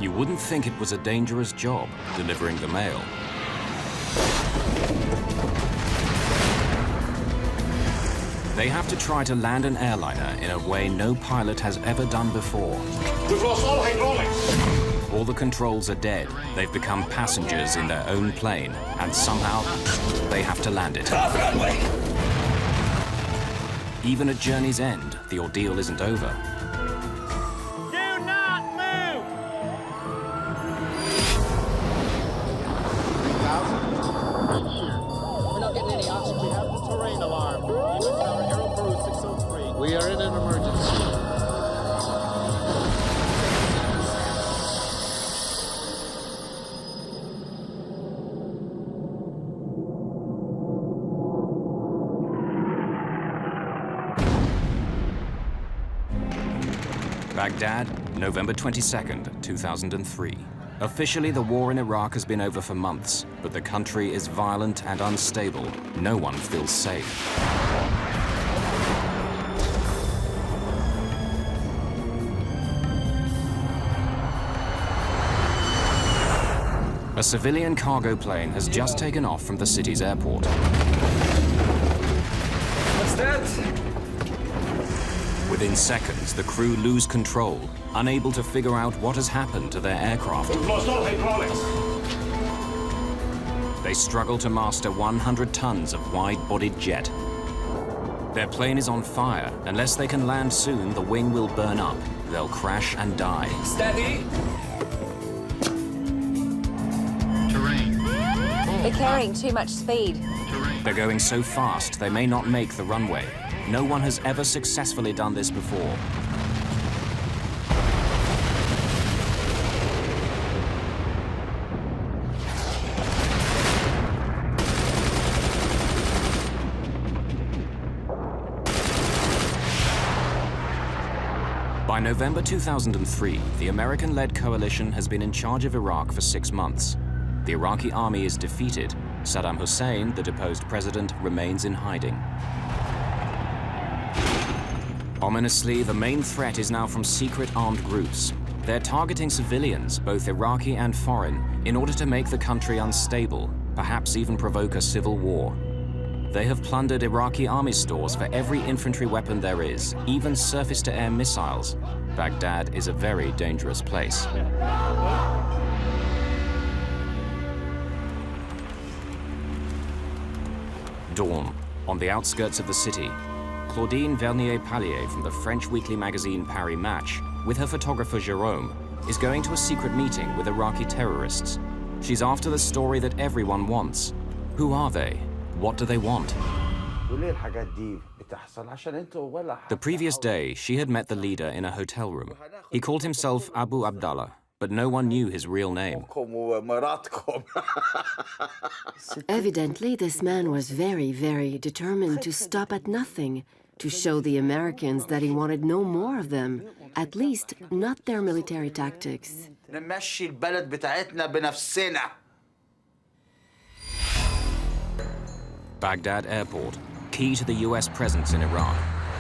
You wouldn't think it was a dangerous job, delivering the mail. They have to try to land an airliner in a way no pilot has ever done before. We've lost all hydraulics. All the controls are dead. They've become passengers in their own plane, and somehow they have to land it. Off runway. Even at journey's end, the ordeal isn't over. Do not move! 3,000? We're not getting any oxygen. We have the terrain alarm. Even our Aero Peru 603. We are in an emergency. Baghdad, November 22nd, 2003. Officially, the war in Iraq has been over for months, but the country is violent and unstable. No one feels safe. A civilian cargo plane has just taken off from the city's airport. What's that? Within seconds, the crew lose control, unable to figure out what has happened to their aircraft. We've lost all hydraulics. They struggle to master 100 tons of wide-bodied jet. Their plane is on fire. Unless they can land soon, the wing will burn up. They'll crash and die. Steady. They're carrying too much speed. They're going so fast, they may not make the runway. No one has ever successfully done this before. By November 2003, the American-led coalition has been in charge of Iraq for 6 months. The Iraqi army is defeated. Saddam Hussein, the deposed president, remains in hiding. Ominously, the main threat is now from secret armed groups. They're targeting civilians, both Iraqi and foreign, in order to make the country unstable, perhaps even provoke a civil war. They have plundered Iraqi army stores for every infantry weapon there is, even surface-to-air missiles. Baghdad is a very dangerous place. Dawn, on the outskirts of the city. Claudine Vernier-Pallier from the French weekly magazine Paris Match, with her photographer Jérôme, is going to a secret meeting with Iraqi terrorists. She's after the story that everyone wants. Who are they? What do they want? The previous day, she had met the leader in a hotel room. He called himself Abu Abdallah, but no one knew his real name. Evidently, this man was very, very determined to stop at nothing, to show the Americans that he wanted no more of them, at least not their military tactics. Baghdad Airport, key to the US presence in Iraq.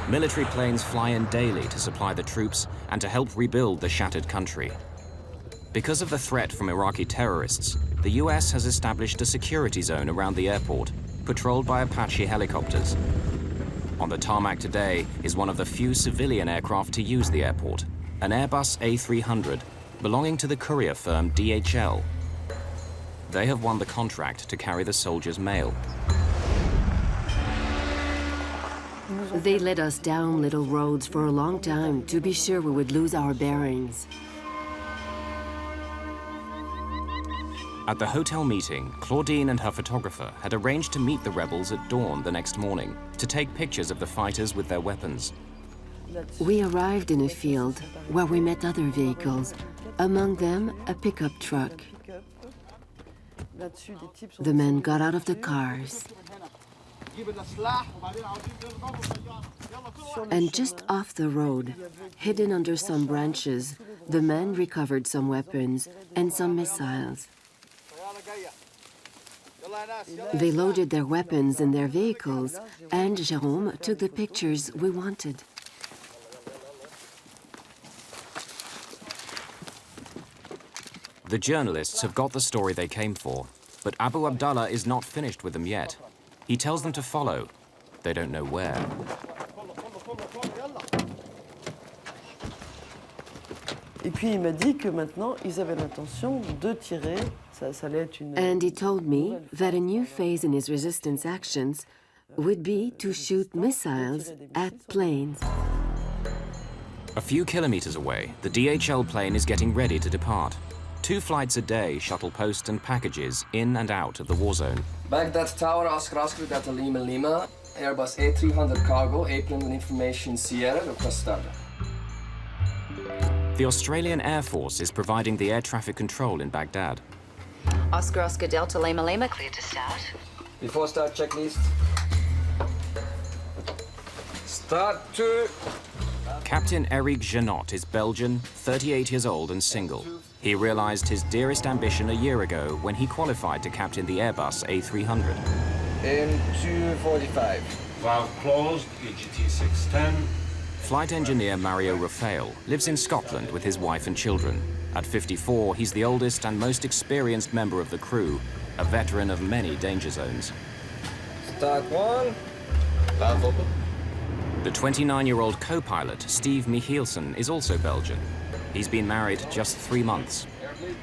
Military planes fly in daily to supply the troops and to help rebuild the shattered country. Because of the threat from Iraqi terrorists, the US has established a security zone around the airport, patrolled by Apache helicopters. On the tarmac today is one of the few civilian aircraft to use the airport, an Airbus A300, belonging to the courier firm DHL. They have won the contract to carry the soldiers' mail. They led us down little roads for a long time to be sure we would lose our bearings. At the hotel meeting, Claudine and her photographer had arranged to meet the rebels at dawn the next morning to take pictures of the fighters with their weapons. We arrived in a field where we met other vehicles, among them a pickup truck. The men got out of the cars. And just off the road, hidden under some branches, the men recovered some weapons and some missiles. They loaded their weapons in their vehicles, and Jérôme took the pictures we wanted. The journalists have got the story they came for, but Abu Abdallah is not finished with them yet. He tells them to follow. They don't know where. And he told me that a new phase in his resistance actions would be to shoot missiles at planes. A few kilometers away, the DHL plane is getting ready to depart. 2 flights a day shuttle post and packages in and out of the war zone. Baghdad Tower, Oscar Data Lima Lima, Airbus A300 cargo, airplane and information Sierra, request started. The Australian Air Force is providing the air traffic control in Baghdad. Oscar Delta Lima Lima, clear to start. Before start checklist. Start 2. Captain Eric Janot is Belgian, 38 years old and single. He realized his dearest ambition a year ago when he qualified to captain the Airbus A300. In 2:45. Valve closed, EGT 610. Flight engineer Mario Rafael lives in Scotland with his wife and children. At 54, he's the oldest and most experienced member of the crew, a veteran of many danger zones. Start 1. Valve open. The 29-year-old co-pilot, Steve Michielsen, is also Belgian. He's been married just 3 months.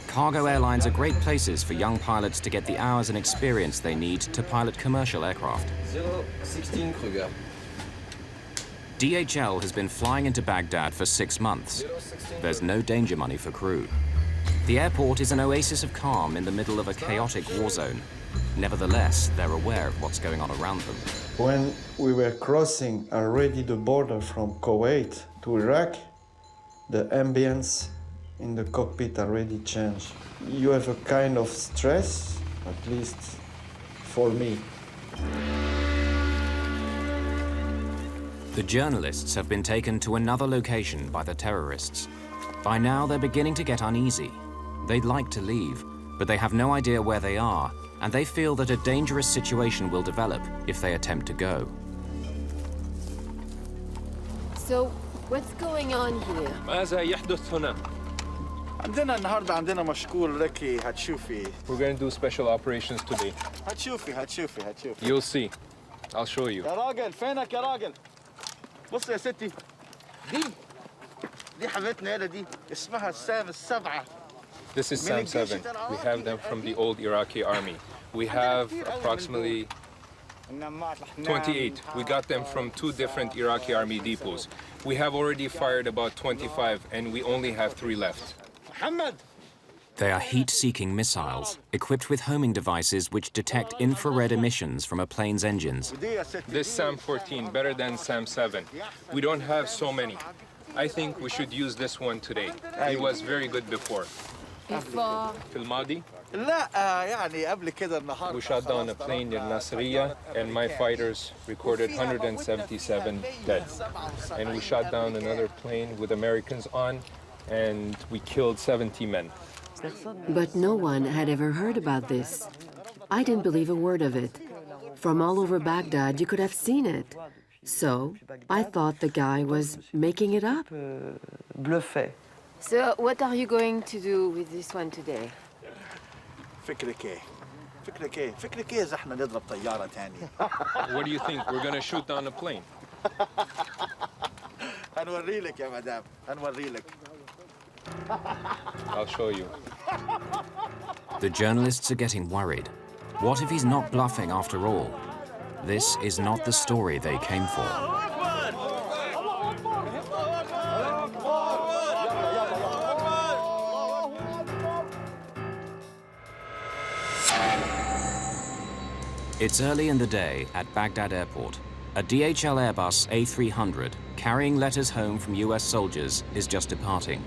Cargo airlines are great places for young pilots to get the hours and experience they need to pilot commercial aircraft. 016 Kruger. DHL has been flying into Baghdad for 6 months. There's no danger money for crew. The airport is an oasis of calm in the middle of a chaotic war zone. Nevertheless, they're aware of what's going on around them. When we were crossing already the border from Kuwait to Iraq, the ambience in the cockpit already changed. You have a kind of stress, at least for me. The journalists have been taken to another location by the terrorists. By now, they're beginning to get uneasy. They'd like to leave, but they have no idea where they are, and they feel that a dangerous situation will develop if they attempt to go. So, what's going on here? ماذا يحدث هنا؟ عندنا النهارده عندنا مشكور لكي هتشوفي. We're going to do special operations today. هتشوفي. You'll see. I'll show you. يا راجل فينك يا راجل؟ بص يا ستي. دي حبيبتنا هنا دي اسمها السام السبعة. This is SAM 7. We have them from the old Iraqi army. We have approximately 28. We got them from 2 different Iraqi army depots. We have already fired about 25, and we only have 3 left. They are heat-seeking missiles, equipped with homing devices which detect infrared emissions from a plane's engines. This SAM 14, better than SAM 7. We don't have so many. I think we should use this one today. It was very good before. في الماضي, we shot down a plane in Nasiriyah, and my fighters recorded 177 dead. And we shot down another plane with Americans on, and we killed 70 men. But no one had ever heard about this. I didn't believe a word of it. From all over Baghdad, you could have seen it. So, I thought the guy was making it up. So, what are you going to do with this one today? فكرك ايه اذا احنا نضرب طيارة تانية. What do you think? We're going to shoot down a plane? هنوري لك يا مدام هنوري لك. I'll show you. The journalists are getting worried. What if he's not bluffing after all? This is not the story they came for. It's early in the day at Baghdad Airport. A DHL Airbus A300, carrying letters home from US soldiers, is just departing.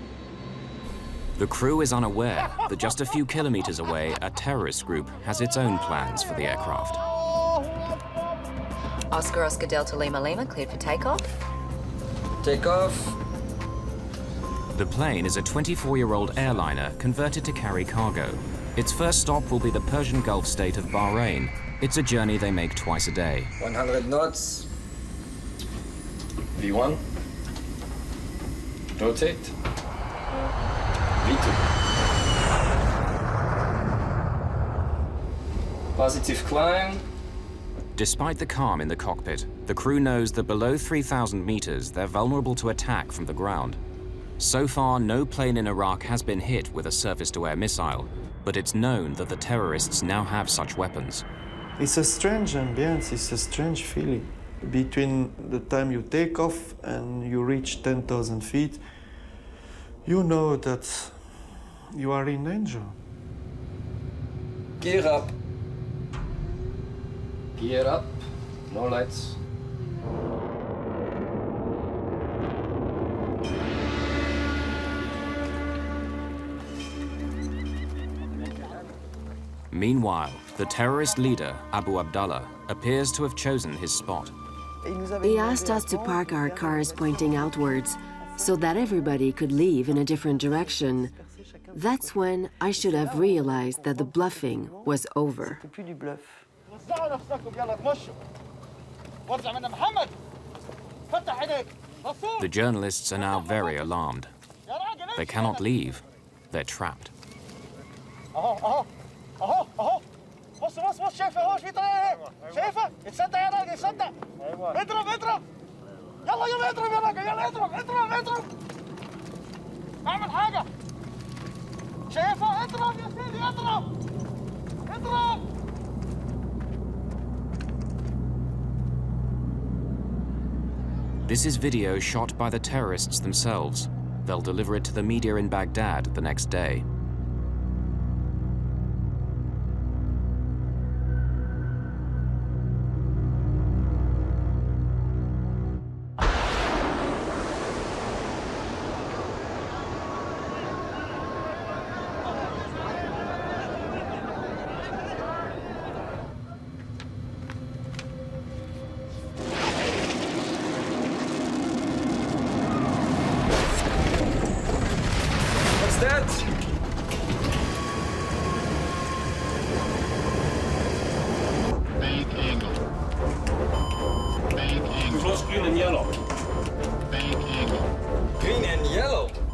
The crew is unaware that just a few kilometers away, a terrorist group has its own plans for the aircraft. Oscar Delta Lima Lima, cleared for takeoff. Take off. The plane is a 24-year-old airliner converted to carry cargo. Its first stop will be the Persian Gulf state of Bahrain. It's a journey they make twice a day. 100 knots. V1. Rotate. V2. Positive climb. Despite the calm in the cockpit, the crew knows that below 3,000 meters, they're vulnerable to attack from the ground. So far, no plane in Iraq has been hit with a surface-to-air missile, but it's known that the terrorists now have such weapons. It's a strange ambience, it's a strange feeling. Between the time you take off and you reach 10,000 feet, you know that you are in danger. Gear up. Gear up. No lights. Meanwhile, the terrorist leader, Abu Abdallah, appears to have chosen his spot. He asked us to park our cars pointing outwards so that everybody could leave in a different direction. That's when I should have realized that the bluffing was over. The journalists are now very alarmed. They cannot leave. They're trapped. بص بص بص شايفه اهو في طريقه شايفه اتصدق يا راجل اتصدق اضرب اضرب يلا يلا اضرب يا راجل يلا اضرب اضرب اضرب اعمل حاجه شايفه اضرب يا سيدي اضرب اضرب This is video shot by the terrorists themselves. They'll deliver it to the media in Baghdad the next day.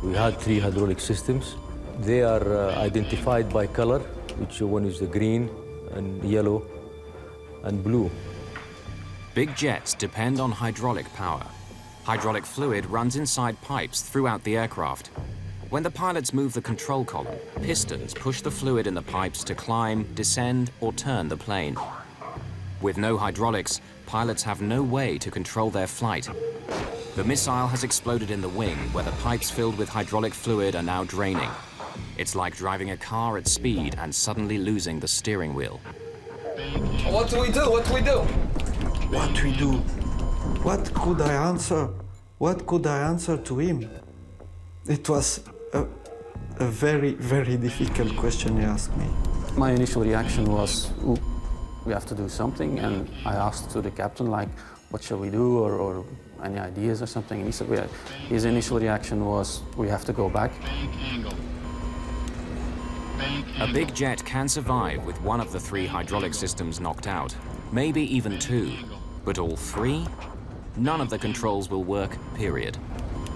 We had 3 hydraulic systems. They are identified by color, which one is the green and yellow and blue. Big jets depend on hydraulic power. Hydraulic fluid runs inside pipes throughout the aircraft. When the pilots move the control column, pistons push the fluid in the pipes to climb, descend, or turn the plane. With no hydraulics, pilots have no way to control their flight. The missile has exploded in the wing, where the pipes filled with hydraulic fluid are now draining. It's like driving a car at speed and suddenly losing the steering wheel. What do we do? What do we do? What we do? What could I answer? What could I answer to him? It was a very, very difficult question he asked me. My initial reaction was, ooh, we have to do something, and I asked to the captain, like, what shall we do, or any ideas or something, and he said, well, his initial reaction was, we have to go back. A big jet can survive with one of the 3 hydraulic systems knocked out, maybe even 2, but all 3? None of the controls will work, period.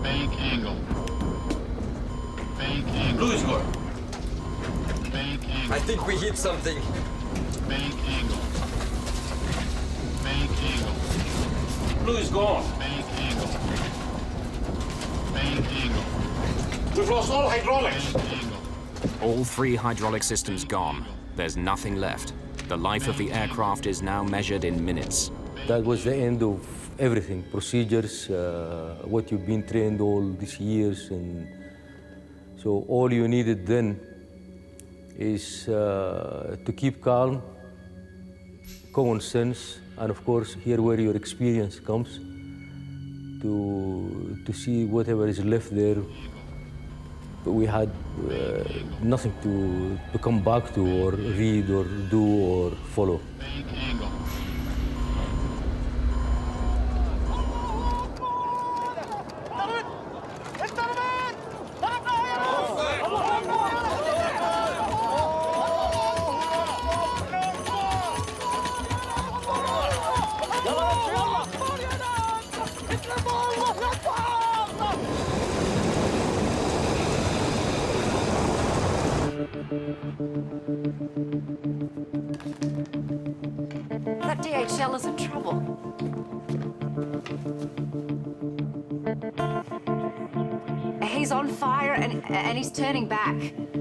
Bank angle. Bank angle. Blue is good. Bank angle. I think we hit something. Bank angle. Bank angle. Blue is gone. Bank angle. Bank angle. We've lost all hydraulics. All 3 hydraulic systems gone. There's nothing left. The life of the aircraft is now measured in minutes. That was the end of everything, procedures, what you've been trained all these years. And so all you needed then is to keep calm, common sense, and of course, here where your experience comes, to see whatever is left there. But we had nothing to come back to, or read, or do, or follow. That DHL is in trouble. He's on fire and he's turning back.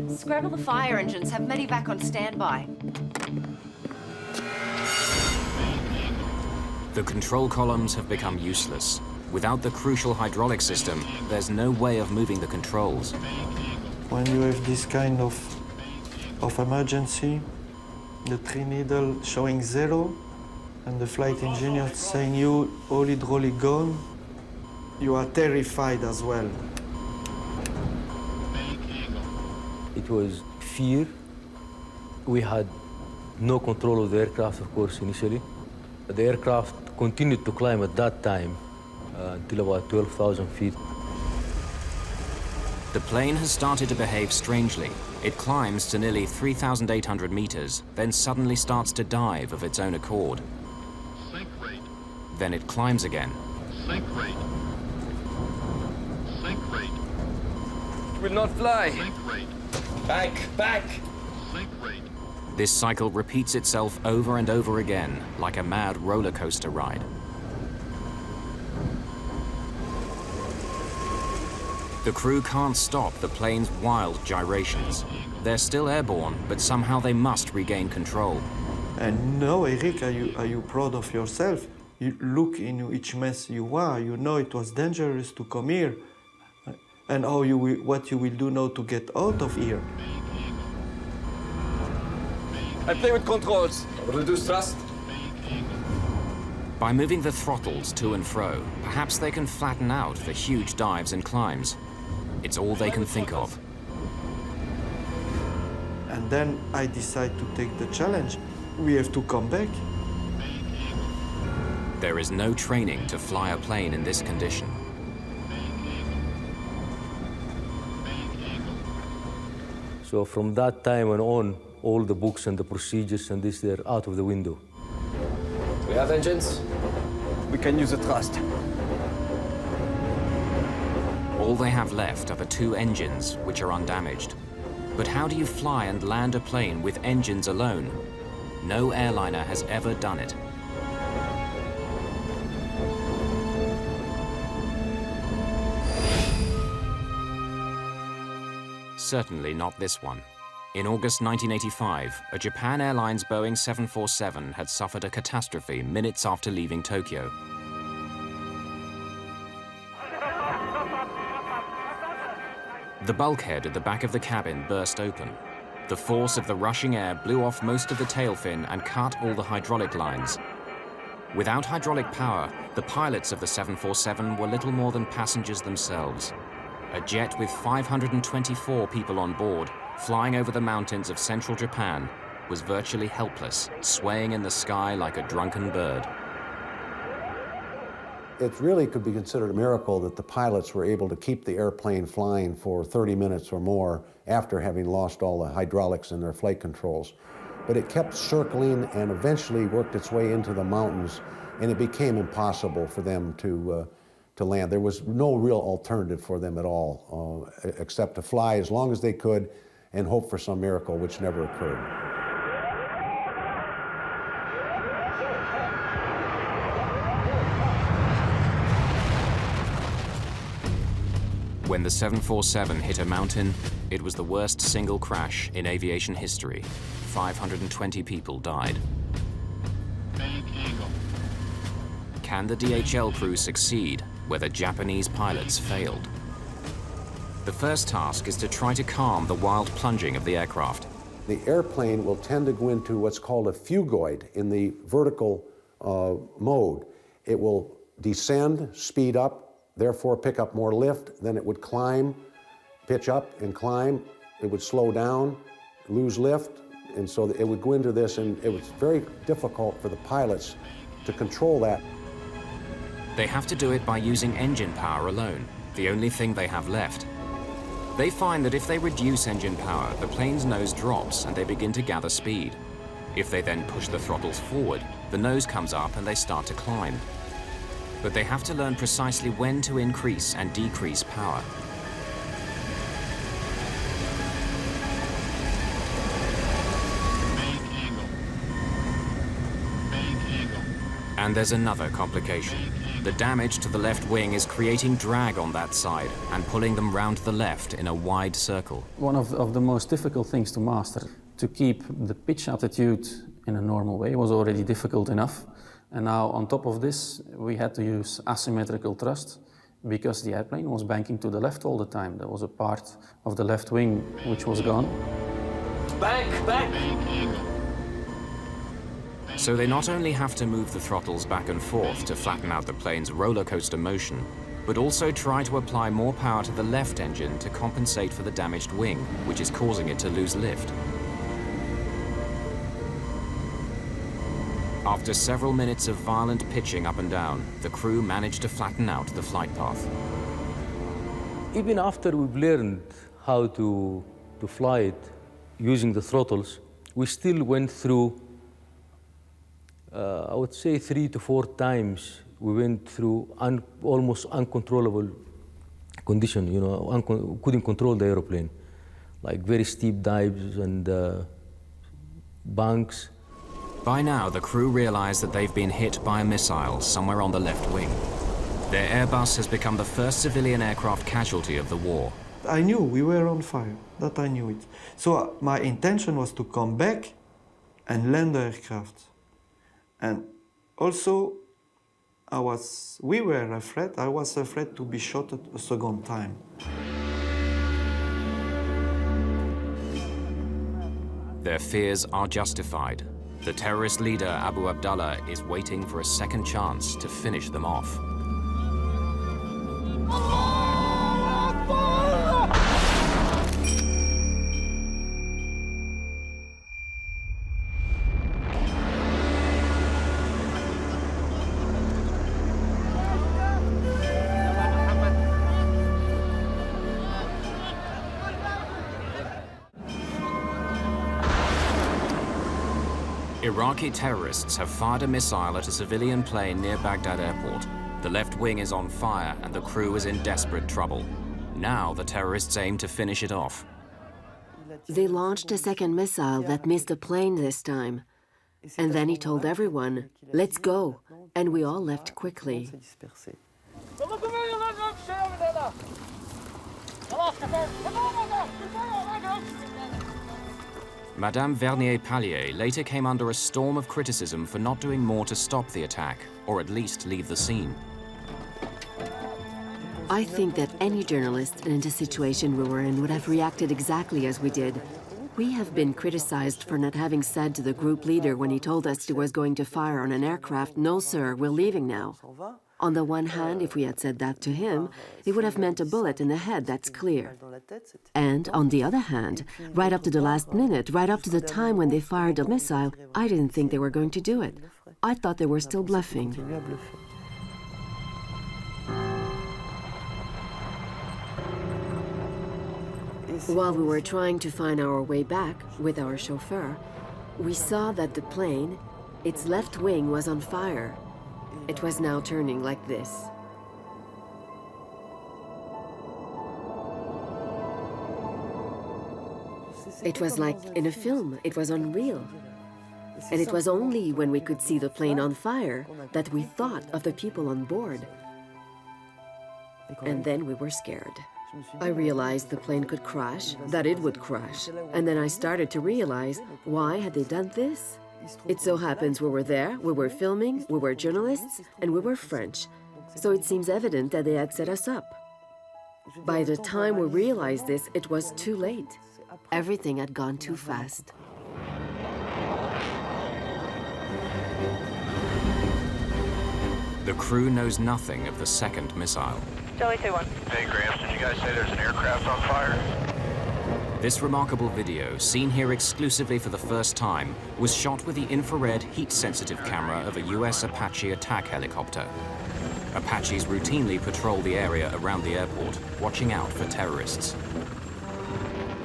Scramble the fire engines, have medevac on standby. The control columns have become useless. Without the crucial hydraulic system, there's no way of moving the controls. When you have this kind of emergency, the three needle showing 0, and the flight engineer saying you all hydraulic gone, you are terrified as well. It was fear. We had no control of the aircraft, of course, initially. The aircraft continued to climb at that time until about 12,000 feet. The plane has started to behave strangely. It climbs to nearly 3,800 meters, then suddenly starts to dive of its own accord. Sink rate. Then it climbs again. Sink rate. Sink rate. It will not fly. Sink rate. Back. Sink rate. This cycle repeats itself over and over again, like a mad roller coaster ride. The crew can't stop the plane's wild gyrations. They're still airborne, but somehow they must regain control. And now, Eric, are you proud of yourself? You look in which mess you are. You know it was dangerous to come here. And what you will do now to get out of here. I play with controls. Reduce thrust. By moving the throttles to and fro, perhaps they can flatten out the huge dives and climbs. It's all they can think of. And then I decide to take the challenge. We have to come back. There is no training to fly a plane in this condition. So from that time on, all the books and the procedures and this, they're out of the window. We have engines. We can use the thrust. All they have left are the 2 engines, which are undamaged. But how do you fly and land a plane with engines alone? No airliner has ever done it. Certainly not this one. In August 1985, a Japan Airlines Boeing 747 had suffered a catastrophe minutes after leaving Tokyo. The bulkhead at the back of the cabin burst open. The force of the rushing air blew off most of the tail fin and cut all the hydraulic lines. Without hydraulic power, the pilots of the 747 were little more than passengers themselves. A jet with 524 people on board, flying over the mountains of central Japan, was virtually helpless, swaying in the sky like a drunken bird. It really could be considered a miracle that the pilots were able to keep the airplane flying for 30 minutes or more after having lost all the hydraulics in their flight controls. But it kept circling and eventually worked its way into the mountains, and it became impossible for them to land. There was no real alternative for them at all, except to fly as long as they could and hope for some miracle, which never occurred. When the 747 hit a mountain, it was the worst single crash in aviation history. 520 people died. Can the DHL crew succeed where the Japanese pilots failed? The first task is to try to calm the wild plunging of the aircraft. The airplane will tend to go into what's called a phugoid in the vertical mode. It will descend, speed up, therefore pick up more lift, then it would climb, pitch up and climb. It would slow down, lose lift, and so it would go into this, and it was very difficult for the pilots to control that. They have to do it by using engine power alone, the only thing they have left. They find that if they reduce engine power, the plane's nose drops and they begin to gather speed. If they then push the throttles forward, the nose comes up and they start to climb. But they have to learn precisely when to increase and decrease power. Bank angle. And there's another complication. The damage to the left wing is creating drag on that side and pulling them round the left in a wide circle. One of the most difficult things to master, to keep the pitch attitude in a normal way, was already difficult enough. And now on top of this, we had to use asymmetrical thrust because the airplane was banking to the left all the time. There was a part of the left wing which was gone. Bank, bank! So they not only have to move the throttles back and forth to flatten out the plane's roller coaster motion, but also try to apply more power to the left engine to compensate for the damaged wing, which is causing it to lose lift. After several minutes of violent pitching up and down, the crew managed to flatten out the flight path. Even after we've learned how to fly it using the throttles, we still went through, I would say 3 to 4 times, we went through almost uncontrollable condition, you know, couldn't control the aeroplane, like very steep dives and banks. By now, the crew realize that they've been hit by a missile somewhere on the left wing. Their Airbus has become the first civilian aircraft casualty of the war. I knew we were on fire, that I knew it. So my intention was to come back and land the aircraft. And also, we were afraid, I was afraid to be shot a second time. Their fears are justified. The terrorist leader, Abu Abdallah, is waiting for a second chance to finish them off. Iraqi terrorists have fired a missile at a civilian plane near Baghdad Airport. The left wing is on fire and the crew is in desperate trouble. Now the terrorists aim to finish it off. They launched a second missile that missed the plane this time. And then he told everyone, "Let's go." And we all left quickly. Madame Vernier-Pallier later came under a storm of criticism for not doing more to stop the attack, or at least leave the scene. I think that any journalist in the situation we were in would have reacted exactly as we did. We have been criticized for not having said to the group leader when he told us he was going to fire on an aircraft, "No, sir, we're leaving now." On the one hand, if we had said that to him, it would have meant a bullet in the head, that's clear. And on the other hand, right up to the last minute, right up to the time when they fired the missile, I didn't think they were going to do it. I thought they were still bluffing. While we were trying to find our way back with our chauffeur, we saw that the plane, its left wing was on fire. It was now turning like this. It was like in a film, it was unreal. And it was only when we could see the plane on fire that we thought of the people on board. And then we were scared. I realized the plane could crash, that it would crash. And then I started to realize, why had they done this? It so happens we were there, we were filming, we were journalists, and we were French. So it seems evident that they had set us up. By the time we realized this, it was too late. Everything had gone too fast. The crew knows nothing of the second missile. Charlie 2-1. Hey, Gramps, did you guys say there's an aircraft on fire? This remarkable video, seen here exclusively for the first time, was shot with the infrared heat-sensitive camera of a US Apache attack helicopter. Apaches routinely patrol the area around the airport, watching out for terrorists.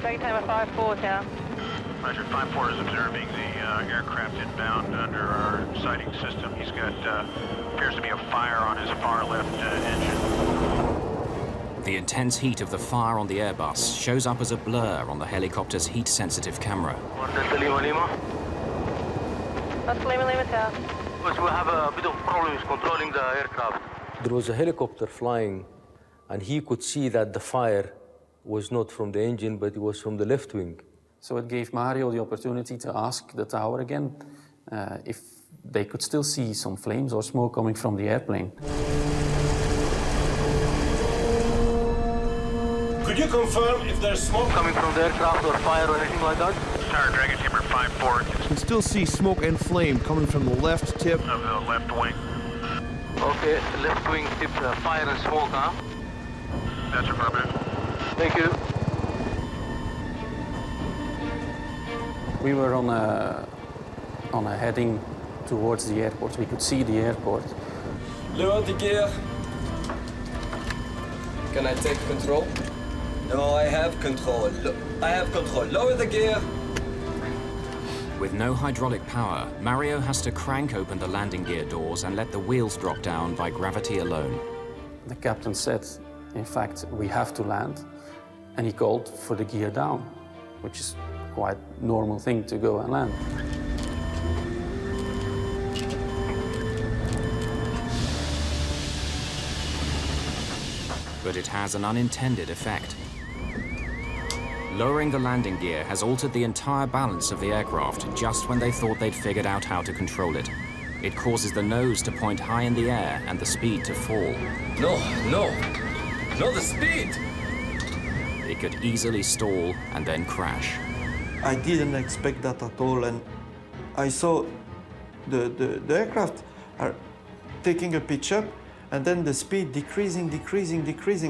Take time at 5-4, Town. Roger, 5-4 is observing the aircraft inbound under our sighting system. He's got, appears to be a fire on his far left engine. The intense heat of the fire on the Airbus shows up as a blur on the helicopter's heat-sensitive camera. That's Lima Lima, Town. Because we have a bit of problems controlling the aircraft. There was a helicopter flying, and he could see that the fire was not from the engine, but it was from the left wing. So it gave Mario the opportunity to ask the tower again if they could still see some flames or smoke coming from the airplane. Could you confirm if there's smoke Coming from the aircraft or fire or anything like that? Tower Dragon Timber 5-4. You can still see smoke and flame coming from the left tip Of the left wing. Okay, left wing tip fire and smoke, huh? That's affirmative. Thank you. We were on a heading towards the airport. We could see the airport. Lower the gear. Can I take control? No, I have control. I have control. Lower the gear. With no hydraulic power, Mario has to crank open the landing gear doors and let the wheels drop down by gravity alone. The captain said, in fact, we have to land, and he called for the gear down, which is quite a normal thing to go and land. But it has an unintended effect. Lowering the landing gear has altered the entire balance of the aircraft just when they thought they'd figured out how to control it. It causes the nose to point high in the air and the speed to fall. No, the speed! It could easily stall and then crash. I didn't expect that at all, and I saw the aircraft are taking a pitch up, and then the speed decreasing,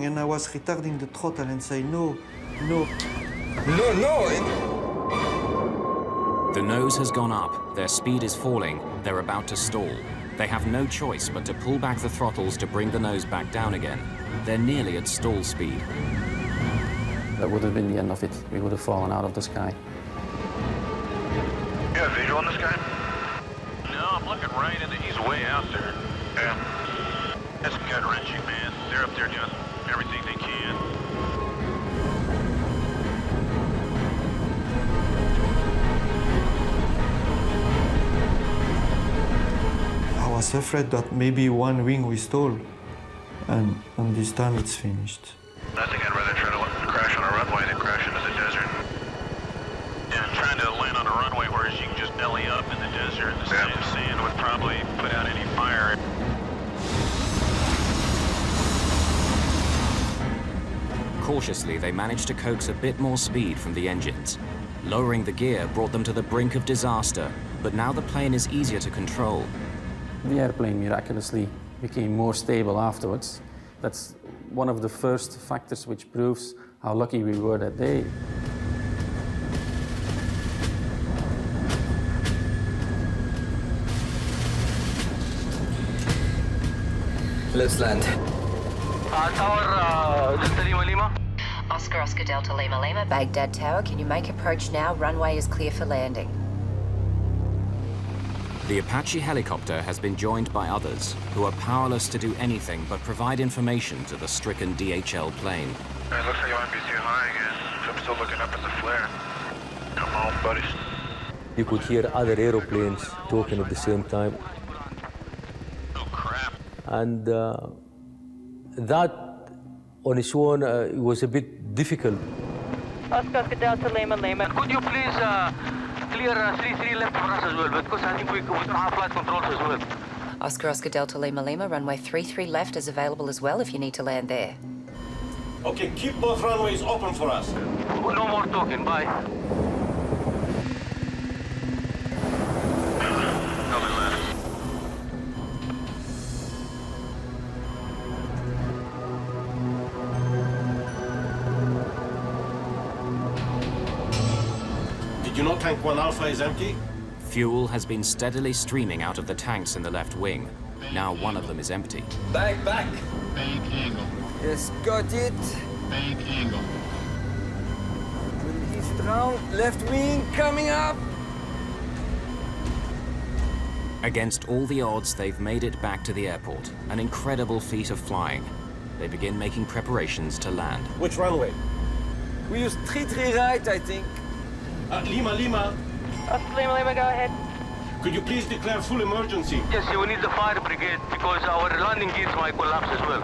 and I was retarding the throttle and say no. The nose has gone up, their speed is falling, they're about to stall. They have no choice but to pull back the throttles to bring the nose back down again. They're nearly at stall speed. That would have been the end of it. We would have fallen out of the sky. You have visual on this guy? No, I'm looking right in he's way out there. Yeah. That's gut-wrenching, man. They're up there doing everything they can. I was afraid that maybe one wing we stole, and this time it's finished. I think I'd rather try to crash on a runway than crash into the desert. Yeah, trying to land on a runway where you can just belly up in the desert and the sand would probably put out any fire. Cautiously, they managed to coax a bit more speed from the engines. Lowering the gear brought them to the brink of disaster, but now the plane is easier to control. The airplane miraculously became more stable afterwards. That's one of the first factors which proves how lucky we were that day. Let's land. Tower Delta Lima Lima. Oscar Delta Lima Lima, Baghdad Tower. Can you make approach now? Runway is clear for landing. The Apache helicopter has been joined by others who are powerless to do anything but provide information to the stricken DHL plane. It looks like you might be too high again. I'm still looking up at the flare. Come on, buddies. You could hear other aeroplanes talking at the same time. Oh, crap. And that on its own it was a bit difficult. Oscar Delta Lima Lima. Could you please clear 33 left for us as well? Because I think we don't have flight controls as well. Oscar Delta Lima Lima, runway 33 left is available as well if you need to land there. Okay, keep both runways open for us. No more talking, bye. Did you know Tank 1 Alpha is empty? Fuel has been steadily streaming out of the tanks in the left wing. Now one of them is empty. Back. Bank angle. Yes, got it. Bank angle. He's strong. Left wing coming up. Against all the odds, they've made it back to the airport. An incredible feat of flying. They begin making preparations to land. Which runway? We use 33 right, I think. Lima Lima. Oscar Lima Lima, go ahead. Could you please declare full emergency? Yes, we need the fire brigade because our landing gears might collapse as well.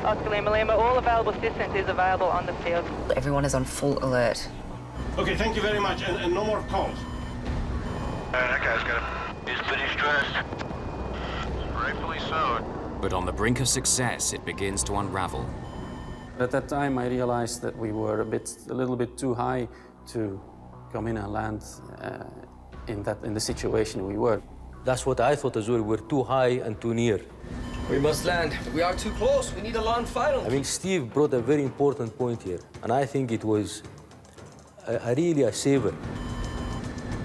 Oscar Lima Lima, all available assistance is available on the field. Everyone is on full alert. Okay, thank you very much, and no more calls. That guy's got it. He's pretty stressed. Rightfully so. But on the brink of success, it begins to unravel. At that time, I realized that we were a little bit too high to come in and land in the situation we were. That's what I thought as well. We're too high and too near. We must land. We are too close. We need a land final. I mean, Steve brought a very important point here, and I think it was really a saver.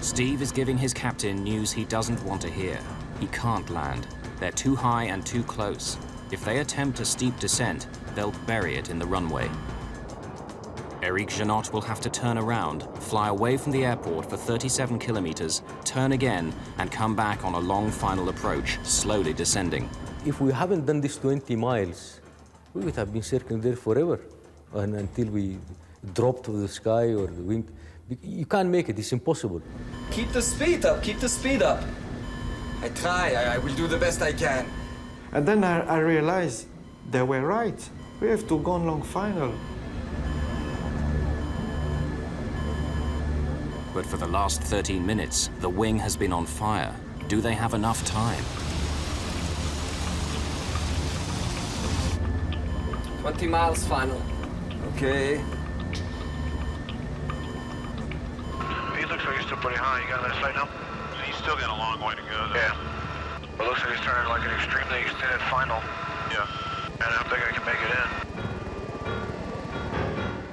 Steve is giving his captain news he doesn't want to hear. He can't land. They're too high and too close. If they attempt a steep descent, they'll bury it in the runway. Eric Janot will have to turn around, fly away from the airport for 37 kilometers, turn again, and come back on a long final approach, slowly descending. If we haven't done this 20 miles, we would have been circling there forever until we dropped to the sky or the wind. You can't make it, it's impossible. Keep the speed up, keep the speed up. I try, I will do the best I can. And then I realized they were right. We have to go on long final. But for the last 13 minutes, the wing has been on fire. Do they have enough time? 20 miles final. Okay. He looks like he's still pretty high. You got that sight now? He's still got a long way to go, though. Yeah. Well, looks like he's turning like an extremely extended final. Yeah. And I don't think I can make it in.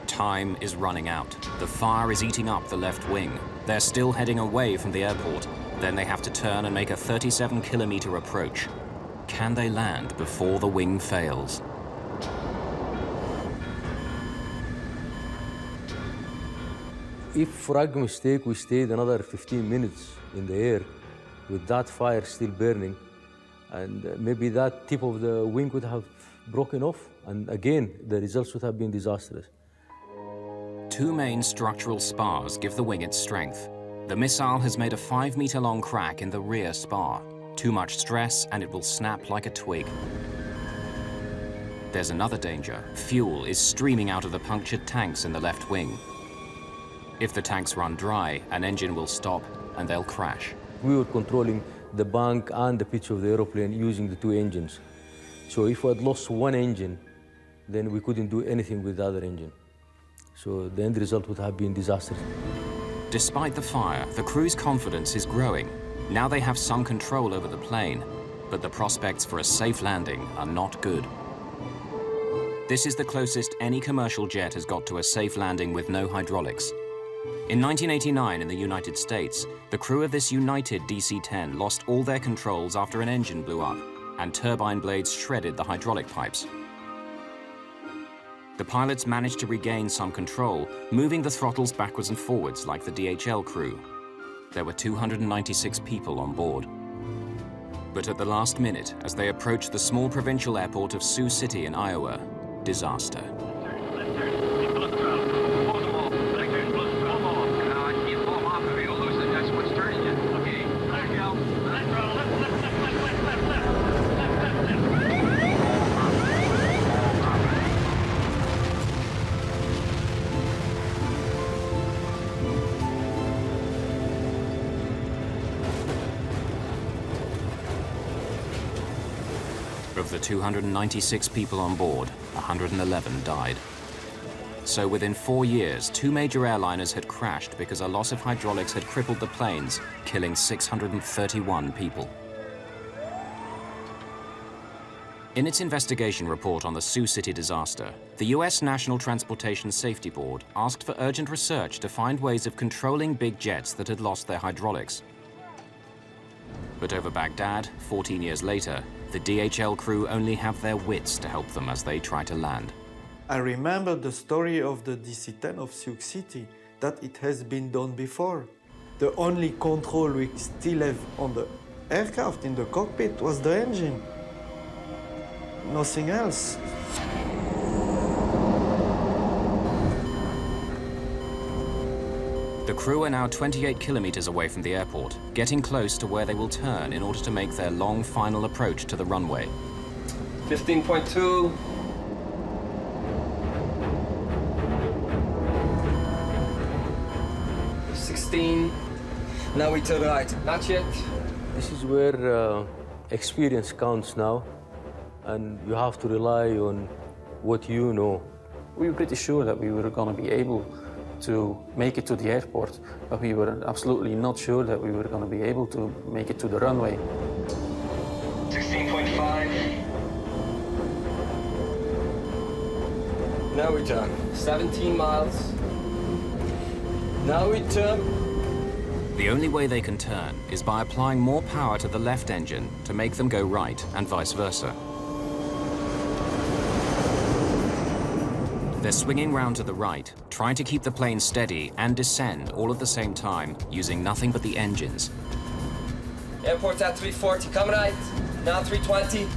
Time is running out. The fire is eating up the left wing. They're still heading away from the airport. Then they have to turn and make a 37-kilometer approach. Can they land before the wing fails? If, for argument's sake, we stayed another 15 minutes in the air with that fire still burning, and maybe that tip of the wing would have broken off, and again, the results would have been disastrous. Two main structural spars give the wing its strength. The missile has made a 5-meter-long crack in the rear spar. Too much stress, and it will snap like a twig. There's another danger. Fuel is streaming out of the punctured tanks in the left wing. If the tanks run dry, an engine will stop, and they'll crash. We were controlling the bank and the pitch of the aeroplane using the two engines. So if we had lost one engine, then we couldn't do anything with the other engine. So the end result would have been disastrous. Despite the fire, the crew's confidence is growing. Now they have some control over the plane, but the prospects for a safe landing are not good. This is the closest any commercial jet has got to a safe landing with no hydraulics. In 1989 in the United States, the crew of this United DC-10 lost all their controls after an engine blew up, and turbine blades shredded the hydraulic pipes. The pilots managed to regain some control, moving the throttles backwards and forwards like the DHL crew. There were 296 people on board. But at the last minute, as they approached the small provincial airport of Sioux City in Iowa, disaster. Of the 296 people on board, 111 died. So within 4 years, 2 major airliners had crashed because a loss of hydraulics had crippled the planes, killing 631 people. In its investigation report on the Sioux City disaster, the US National Transportation Safety Board asked for urgent research to find ways of controlling big jets that had lost their hydraulics. But over Baghdad, 14 years later, the DHL crew only have their wits to help them as they try to land. I remember the story of the DC-10 of Sioux City, that it has been done before. The only control we still have on the aircraft in the cockpit was the engine. Nothing else. The The crew are now 28 kilometers away from the airport, getting close to where they will turn in order to make their long final approach to the runway. 15.2. Now we turn right. Not yet. This is where experience counts now, and you have to rely on what you know. We were pretty sure that we were going to be able to make it to the airport, but we were absolutely not sure that we were going to be able to make it to the runway. 16.5. Now we turn. 17 miles. Now we turn. The only way they can turn is by applying more power to the left engine to make them go right and vice versa. They're swinging round to the right, trying to keep the plane steady and descend all at the same time, using nothing but the engines. Airport at 340, come right. Now 320.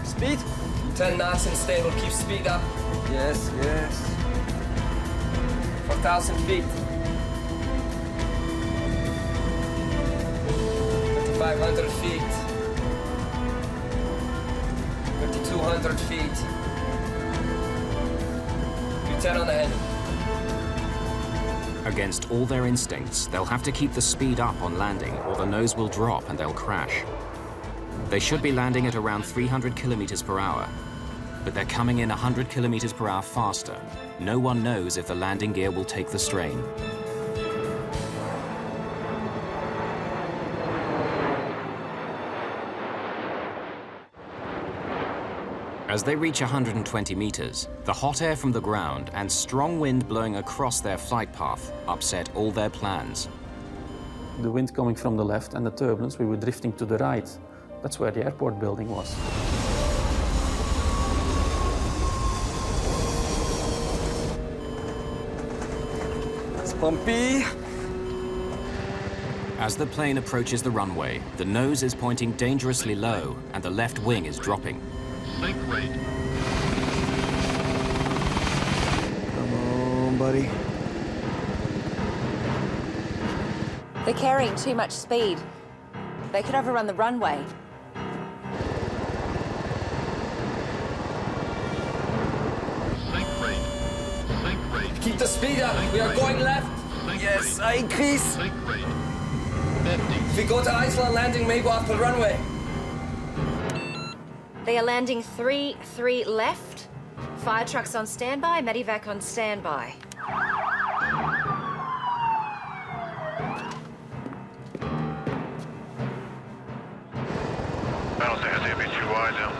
Speed? 10 knots and stable, keep speed up. Yes, yes. 4,000 feet. 3,500 feet. 3,200 feet. You turn on the heading. Against all their instincts, they'll have to keep the speed up on landing or the nose will drop and they'll crash. They should be landing at around 300 kilometers per hour, but they're coming in 100 kilometers per hour faster. No one knows if the landing gear will take the strain. As they reach 120 meters, the hot air from the ground and strong wind blowing across their flight path upset all their plans. The wind coming from the left and the turbulence, we were drifting to the right. That's where the airport building was. It's bumpy. As the plane approaches the runway, the nose is pointing dangerously low and the left wing is dropping. Sink rate. Come on, buddy. They're carrying too much speed. They could overrun the runway. Sink rate. Sink rate. Keep the speed up. We are going left. Yes, I increase. Sink rate. 50. If we go to Iceland landing, maybe off the runway. They are landing 3-3 left. Fire trucks on standby, medevac on standby. I don't think it's gonna be too wide now.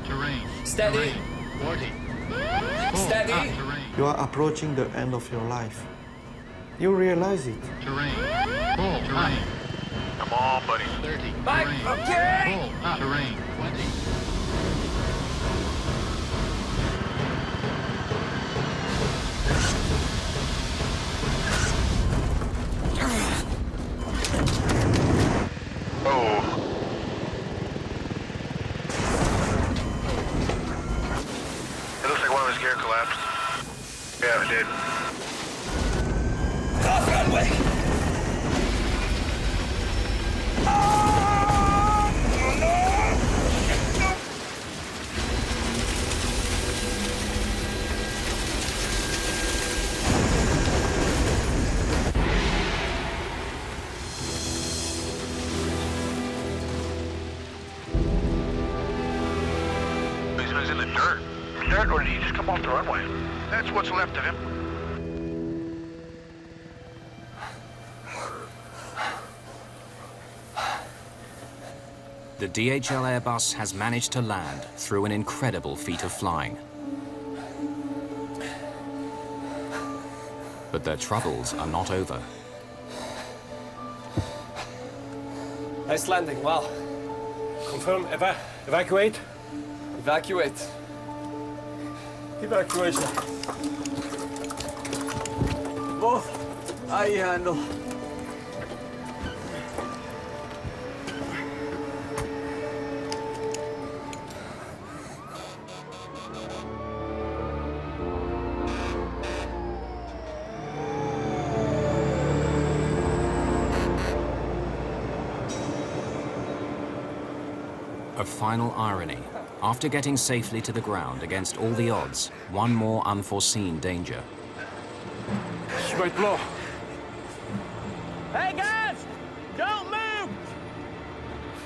Terrain. Steady. Terrain. 40. Steady. Terrain. You are approaching the end of your life. You realize it. Terrain. Full. Terrain. Come on, buddy. 30. Mike, Terrain. okay. Full. Terrain. 20. Oh. It looks like one of his gear collapsed. Yeah, it did. Off runway. He's in the dirt. Dirt, or did he just come off the runway? That's what's left of him. The DHL Airbus has managed to land through an incredible feat of flying. But their troubles are not over. Nice landing, well. Confirm, evacuate? Evacuate. Evacuation. Both. I handle. A final irony. After getting safely to the ground against all the odds, one more unforeseen danger. She might blow. Hey guys, don't move!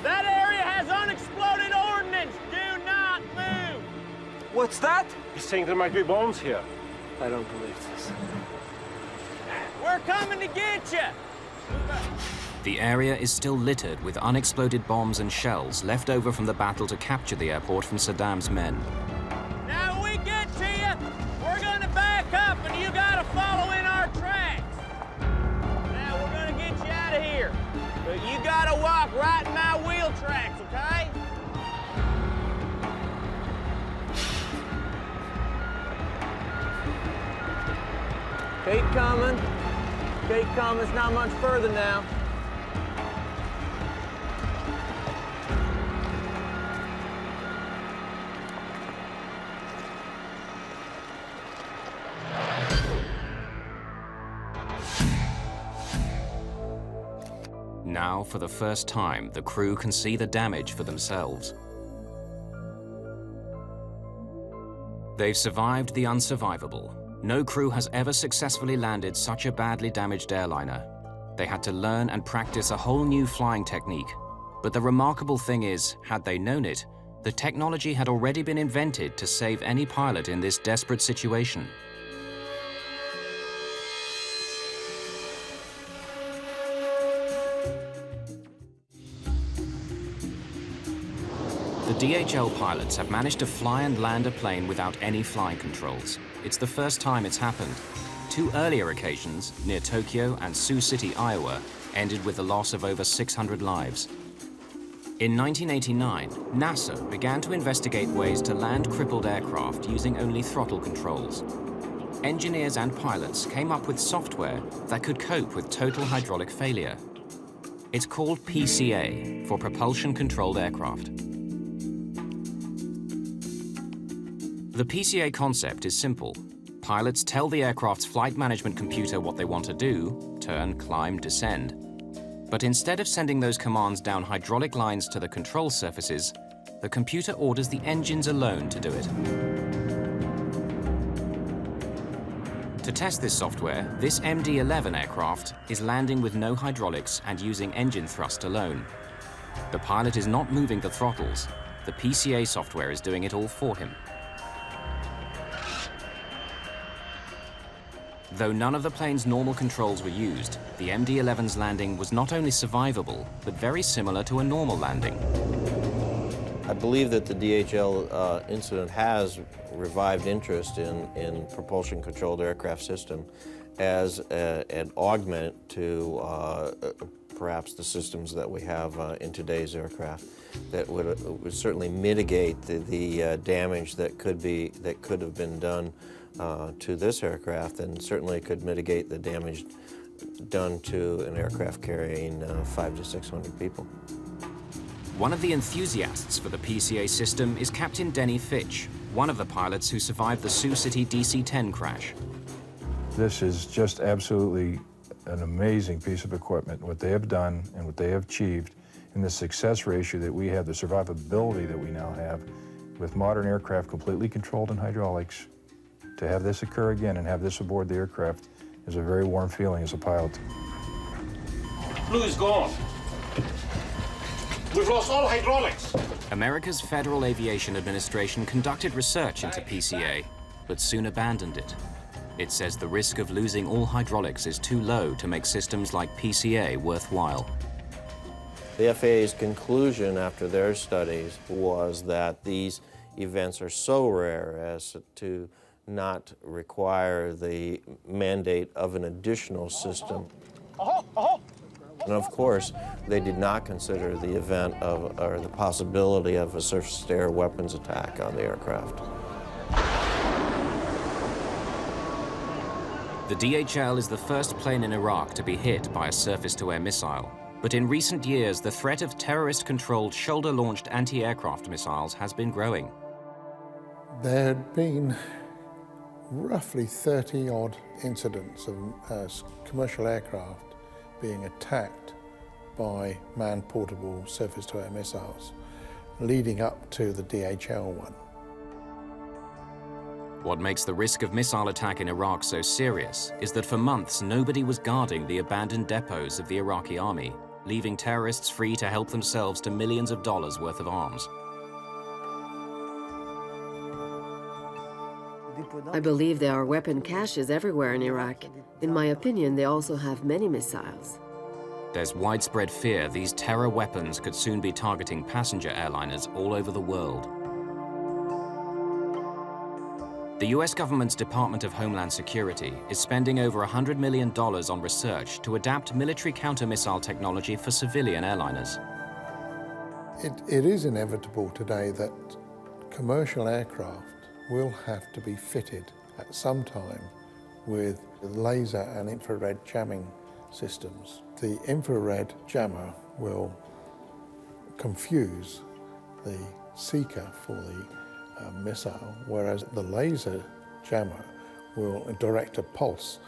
That area has unexploded ordnance. Do not move! What's that? He's saying there might be bombs here. I don't believe this. We're coming to get you! The area is still littered with unexploded bombs and shells left over from the battle to capture the airport from Saddam's men. Now we get to you, we're gonna back up and you gotta follow in our tracks. Now we're gonna get you out of here, but you gotta walk right in my wheel tracks, okay? Keep coming. Keep coming, it's not much further now. Now, for the first time, the crew can see the damage for themselves. They've survived the unsurvivable. No crew has ever successfully landed such a badly damaged airliner. They had to learn and practice a whole new flying technique. But the remarkable thing is, had they known it, the technology had already been invented to save any pilot in this desperate situation. The DHL pilots have managed to fly and land a plane without any flying controls. It's the first time it's happened. Two earlier occasions, near Tokyo and Sioux City, Iowa, ended with the loss of over 600 lives. In 1989, NASA began to investigate ways to land crippled aircraft using only throttle controls. Engineers and pilots came up with software that could cope with total hydraulic failure. It's called PCA, for Propulsion Controlled Aircraft. The PCA concept is simple. Pilots tell the aircraft's flight management computer what they want to do, turn, climb, descend. But instead of sending those commands down hydraulic lines to the control surfaces, the computer orders the engines alone to do it. To test this software, this MD-11 aircraft is landing with no hydraulics and using engine thrust alone. The pilot is not moving the throttles. The PCA software is doing it all for him. Though none of the plane's normal controls were used, the MD-11's landing was not only survivable, but very similar to a normal landing. I believe that the DHL incident has revived interest in propulsion-controlled aircraft system as an augment to perhaps the systems that we have in today's aircraft that would certainly mitigate the damage that could have been done to this aircraft, and certainly could mitigate the damage done to an aircraft carrying 500 to 600 people. One of the enthusiasts for the PCA system is Captain Denny Fitch, one of the pilots who survived the Sioux City DC-10 crash. This is just absolutely an amazing piece of equipment, what they have done and what they have achieved, and the success ratio that we have, the survivability that we now have with modern aircraft completely controlled in hydraulics. To have this occur again and have this aboard the aircraft is a very warm feeling as a pilot. Blue is gone. We've lost all hydraulics. America's Federal Aviation Administration conducted research into PCA, but soon abandoned it. It says the risk of losing all hydraulics is too low to make systems like PCA worthwhile. The FAA's conclusion after their studies was that these events are so rare as to not require the mandate of an additional system. And of course, they did not consider the event of, or the possibility of a surface-to-air weapons attack on the aircraft. The DHL is the first plane in Iraq to be hit by a surface-to-air missile. But in recent years, the threat of terrorist-controlled shoulder-launched anti-aircraft missiles has been growing. There had been roughly 30-odd incidents of commercial aircraft being attacked by manned portable surface-to-air missiles. leading up to the DHL one. What makes the risk of missile attack in Iraq so serious is that for months nobody was guarding the abandoned depots of the Iraqi army, leaving terrorists free to help themselves to millions of dollars worth of arms. I believe there are weapon caches everywhere in Iraq. In my opinion, they also have many missiles. There's widespread fear these terror weapons could soon be targeting passenger airliners all over the world. The US government's Department of Homeland Security is spending over $100 million on research to adapt military counter-missile technology for civilian airliners. It is inevitable today that commercial aircraft will have to be fitted at some time with laser and infrared jamming systems. The infrared jammer will confuse the seeker for the missile, whereas the laser jammer will direct a pulse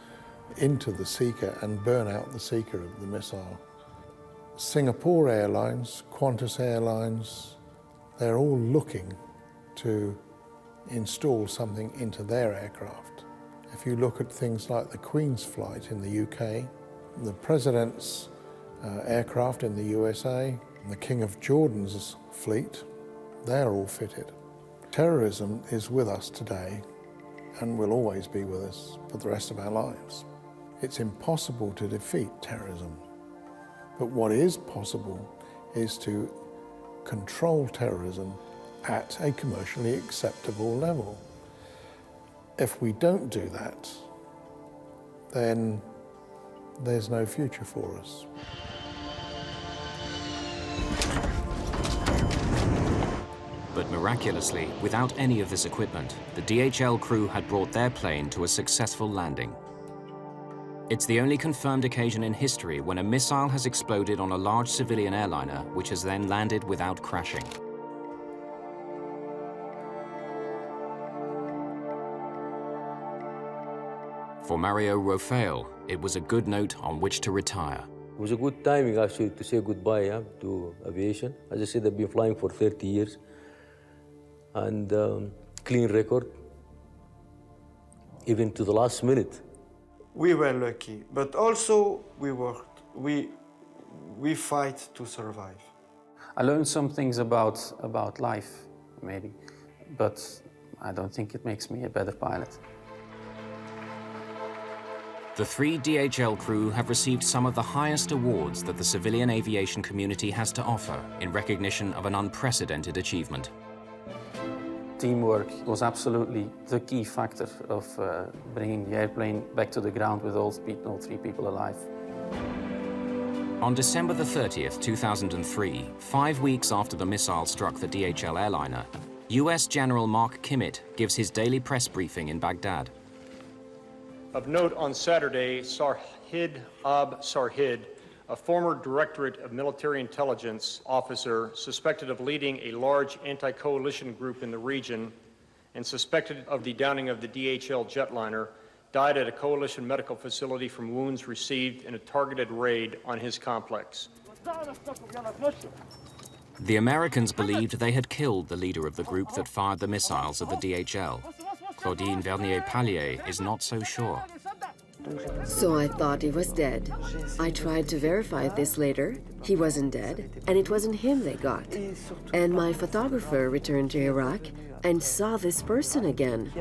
into the seeker and burn out the seeker of the missile. Singapore Airlines, Qantas Airlines, they're all looking to install something into their aircraft. If you look at things like the Queen's flight in the UK, the President's aircraft in the USA, and the King of Jordan's fleet, they're all fitted. Terrorism is with us today and will always be with us for the rest of our lives. It's impossible to defeat terrorism, but what is possible is to control terrorism at a commercially acceptable level. If we don't do that, then there's no future for us. But miraculously, without any of this equipment, the DHL crew had brought their plane to a successful landing. It's the only confirmed occasion in history when a missile has exploded on a large civilian airliner, which has then landed without crashing. For Mario Rafael, it was a good note on which to retire. It was a good timing, actually, to say goodbye to aviation. As I said, I've been flying for 30 years. And clean record, even to the last minute. We were lucky, but also we worked. We fight to survive. I learned some things about life, maybe, but I don't think it makes me a better pilot. The 3 DHL crew have received some of the highest awards that the civilian aviation community has to offer in recognition of an unprecedented achievement. Teamwork was absolutely the key factor of bringing the airplane back to the ground with all 3 people alive. On December the 30th, 2003, 5 weeks after the missile struck the DHL airliner, US General Mark Kimmett gives his daily press briefing in Baghdad. Of note, on Saturday, Sarhid Sarhid, a former Directorate of Military Intelligence officer suspected of leading a large anti-coalition group in the region and suspected of the downing of the DHL jetliner, died at a coalition medical facility from wounds received in a targeted raid on his complex. The Americans believed they had killed the leader of the group that fired the missiles at the DHL. Claudine Vernier-Pallier is not so sure. So I thought he was dead. I tried to verify this later. He wasn't dead, and it wasn't him they got. And my photographer returned to Iraq and saw this person again.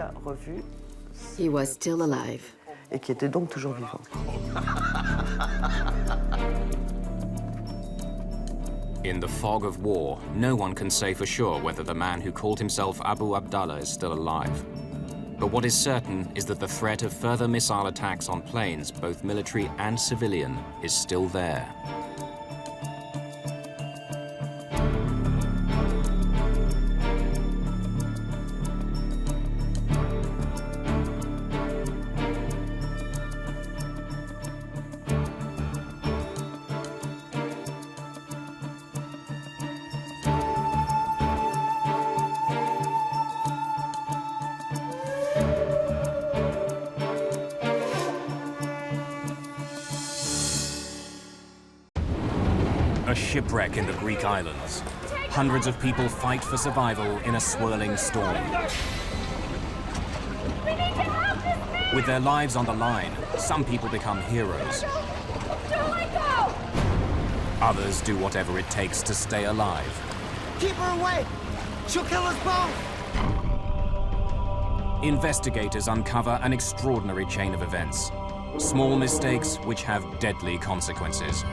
He was still alive. Et qui était donc toujours vivant. In the fog of war, no one can say for sure whether the man who called himself Abu Abdallah is still alive. But what is certain is that the threat of further missile attacks on planes, both military and civilian, is still there. A shipwreck in the Greek islands. Take Hundreds of people fight for survival in a swirling storm. With their lives on the line, some people become heroes. Others do whatever it takes to stay alive. Keep her away! She'll kill us both! Investigators uncover an extraordinary chain of events. Small mistakes which have deadly consequences.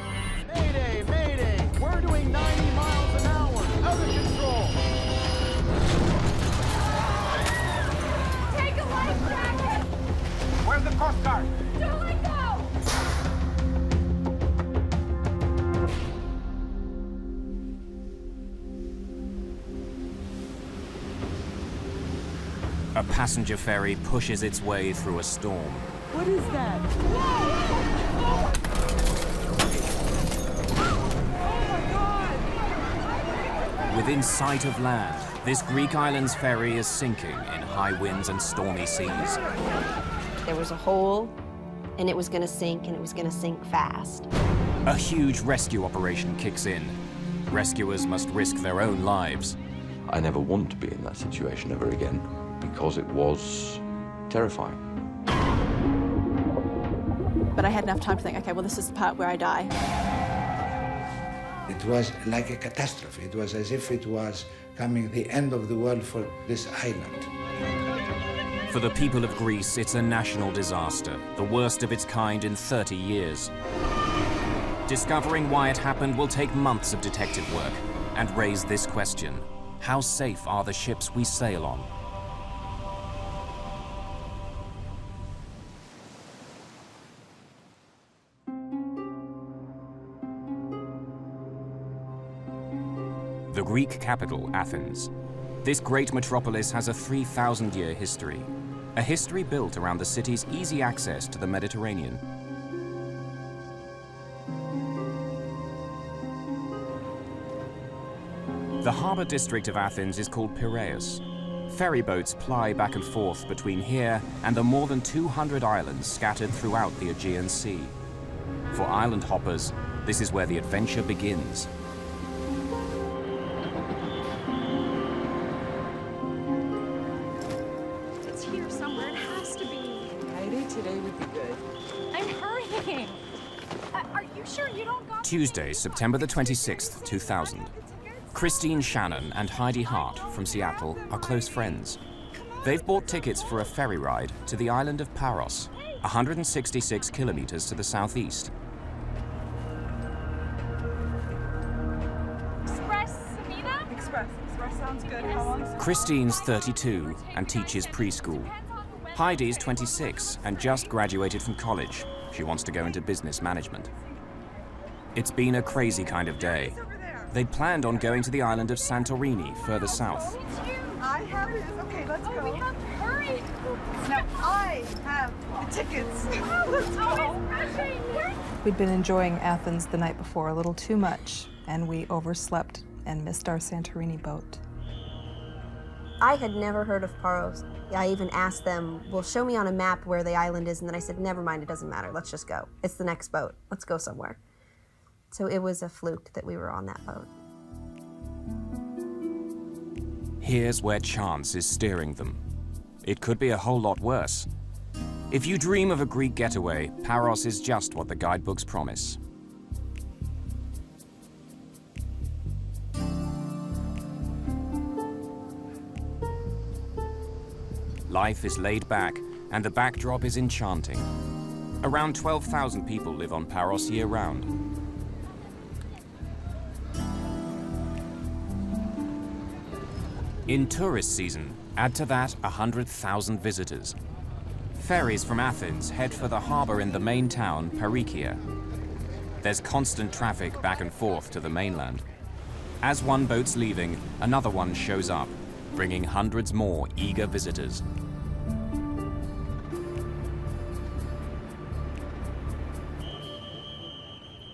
Mayday! Mayday! We're doing 90 miles an hour! Out of control! Take a life jacket! Where's the Coast Guard? Don't let go! A passenger ferry pushes its way through a storm. What is that? Within sight of land, this Greek island's ferry is sinking in high winds and stormy seas. There was a hole, and it was going to sink, and it was going to sink fast. A huge rescue operation kicks in. Rescuers must risk their own lives. I never want to be in that situation ever again, because it was terrifying. But I had enough time to think, okay, well, this is the part where I die. It was like a catastrophe. It was as if it was coming the end of the world for this island. For the people of Greece, it's a national disaster, the worst of its kind in 30 years. Discovering why it happened will take months of detective work and raise this question: how safe are the ships we sail on? The Greek capital, Athens. This great metropolis has a 3,000-year history. A history built around the city's easy access to the Mediterranean. The harbor district of Athens is called Piraeus. Ferry boats ply back and forth between here and the more than 200 islands scattered throughout the Aegean Sea. For island hoppers, this is where the adventure begins. It's here somewhere. It has to be. Mayday today would be good. I'm hurrying. Are you sure you don't got... Tuesday, September the 26th, 2000. Christine Shannon and Heidi Hart from Seattle are close friends. They've bought tickets for a ferry ride to the island of Paros, 166 kilometers to the southeast. Express, Samina? Express sounds good. How long is it? Christine's 32 and teaches preschool. Heidi's 26 and just graduated from college. She wants to go into business management. It's been a crazy kind of day. They'd planned on going to the island of Santorini, further south. I have it. Okay, let's go. We have to hurry. Now I have the tickets. Let's go. We'd been enjoying Athens the night before a little too much, and we overslept and missed our Santorini boat. I had never heard of Paros. I even asked them, well, show me on a map where the island is, and then I said, never mind, it doesn't matter, let's just go. It's the next boat, let's go somewhere. So it was a fluke that we were on that boat. Here's where chance is steering them. It could be a whole lot worse. If you dream of a Greek getaway, Paros is just what the guidebooks promise. Life is laid back, and the backdrop is enchanting. Around 12,000 people live on Paros year-round. In tourist season, add to that 100,000 visitors. Ferries from Athens head for the harbor in the main town, Perikia. There's constant traffic back and forth to the mainland. As one boat's leaving, another one shows up, bringing hundreds more eager visitors.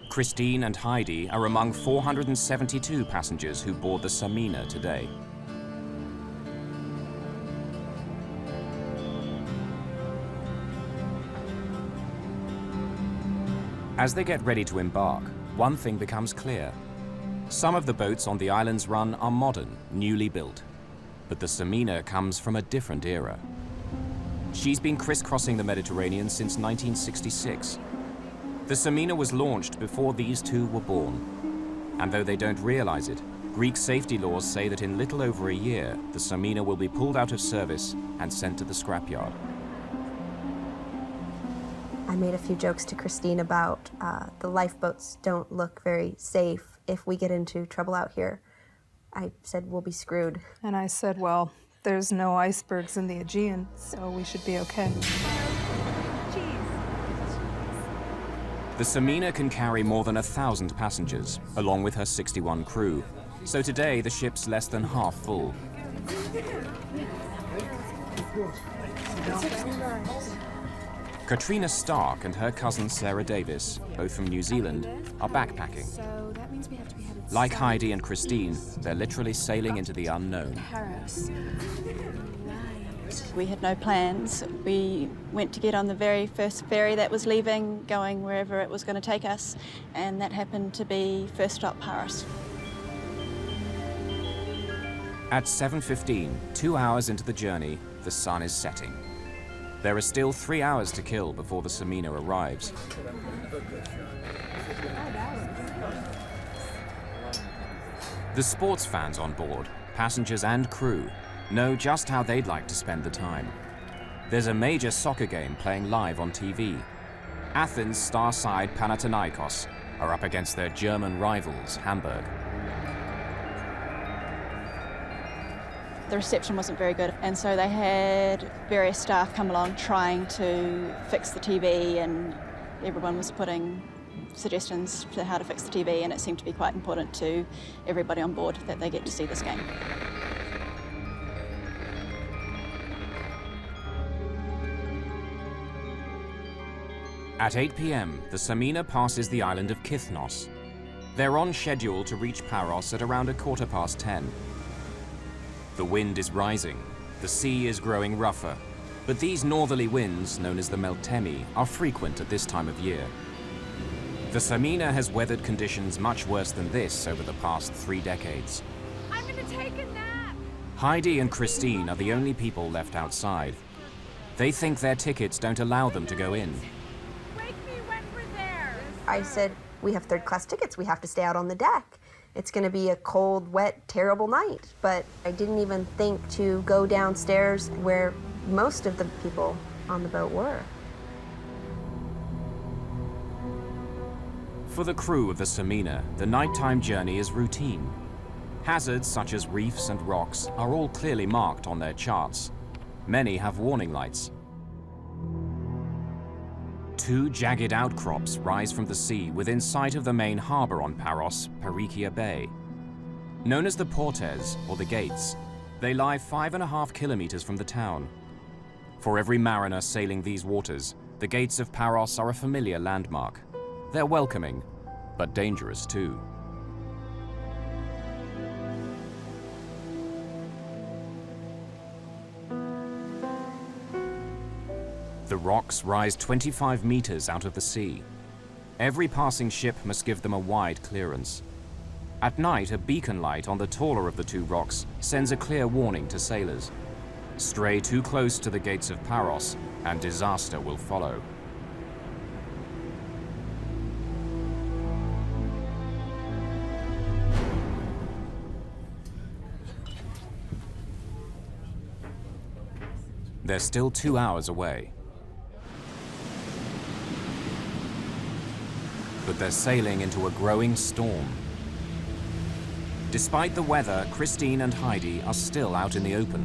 Christine and Heidi are among 472 passengers who board the Samina today. As they get ready to embark, one thing becomes clear. Some of the boats on the island's run are modern, newly built. But the Samina comes from a different era. She's been crisscrossing the Mediterranean since 1966. The Samina was launched before these two were born. And though they don't realize it, Greek safety laws say that in little over a year, the Samina will be pulled out of service and sent to the scrapyard. I made a few jokes to Christine about the lifeboats don't look very safe if we get into trouble out here. I said, we'll be screwed. And I said, well, there's no icebergs in the Aegean, so we should be okay. The Samina can carry more than 1,000 passengers, along with her 61 crew. So today, the ship's less than half full. Katrina Stark and her cousin Sarah Davis, both from New Zealand, are backpacking. Like Heidi and Christine, they're literally sailing into the unknown. We had no plans. We went to get on the very first ferry that was leaving, going wherever it was going to take us, and that happened to be first stop Paris. At 7:15, 2 hours into the journey, the sun is setting. There are still 3 hours to kill before the Samina arrives. The sports fans on board, passengers and crew, know just how they'd like to spend the time. There's a major soccer game playing live on TV. Athens star side Panathinaikos are up against their German rivals, Hamburg. The reception wasn't very good, and so they had various staff come along trying to fix the TV, and everyone was putting suggestions to how to fix the TV, and it seemed to be quite important to everybody on board that they get to see this game. At 8 p.m., the Samina passes the island of Kithnos. They're on schedule to reach Paros at around 10:15. The wind is rising, the sea is growing rougher, but these northerly winds, known as the Meltemi, are frequent at this time of year. The Samina has weathered conditions much worse than this over the past 3 decades. I'm gonna take a nap. Heidi and Christine are the only people left outside. They think their tickets don't allow them to go in. Wake me when we're there. I said, we have third-class tickets. We have to stay out on the deck. It's going to be a cold, wet, terrible night. But I didn't even think to go downstairs where most of the people on the boat were. For the crew of the Samina, the nighttime journey is routine. Hazards such as reefs and rocks are all clearly marked on their charts. Many have warning lights. 2 jagged outcrops rise from the sea within sight of the main harbor on Paros, Perikia Bay. Known as the Portes, or the Gates, they lie 5.5 kilometers from the town. For every mariner sailing these waters, the Gates of Paros are a familiar landmark. They're welcoming, but dangerous too. The rocks rise 25 meters out of the sea. Every passing ship must give them a wide clearance. At night, a beacon light on the taller of the 2 rocks sends a clear warning to sailors. Stray too close to the Gates of Paros, and disaster will follow. They're still 2 hours away. But they're sailing into a growing storm. Despite the weather, Christine and Heidi are still out in the open.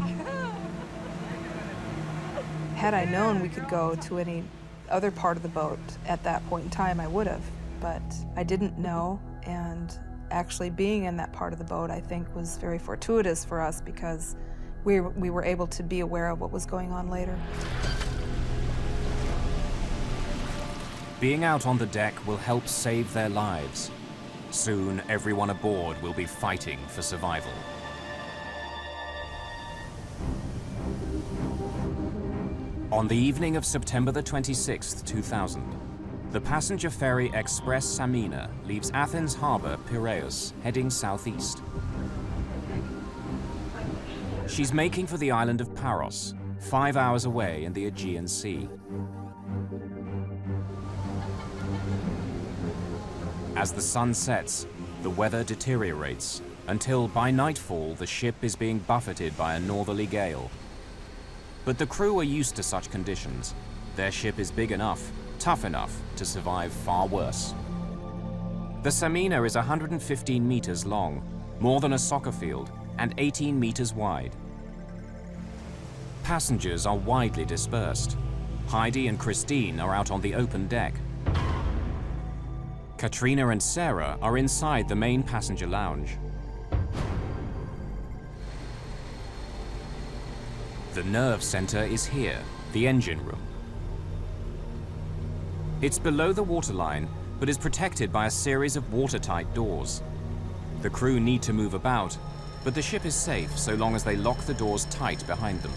Had I known we could go to any other part of the boat at that point in time, I would have. But I didn't know, and actually being in that part of the boat, I think, was very fortuitous for us because we were able to be aware of what was going on later. Being out on the deck will help save their lives. Soon, everyone aboard will be fighting for survival. On the evening of September the 26th, 2000, The passenger ferry Express Samina leaves Athens harbor, Piraeus, heading southeast. She's making for the island of Paros, 5 hours away in the Aegean Sea. As the sun sets, the weather deteriorates until by nightfall the ship is being buffeted by a northerly gale. But the crew are used to such conditions. Their ship is big enough, tough enough to survive far worse. The Samina is 115 meters long, more than a soccer field, and 18 meters wide. Passengers are widely dispersed. Heidi and Christine are out on the open deck. Katrina and Sarah are inside the main passenger lounge. The nerve center is here, the engine room. It's below the waterline, but is protected by a series of watertight doors. The crew need to move about, but the ship is safe so long as they lock the doors tight behind them.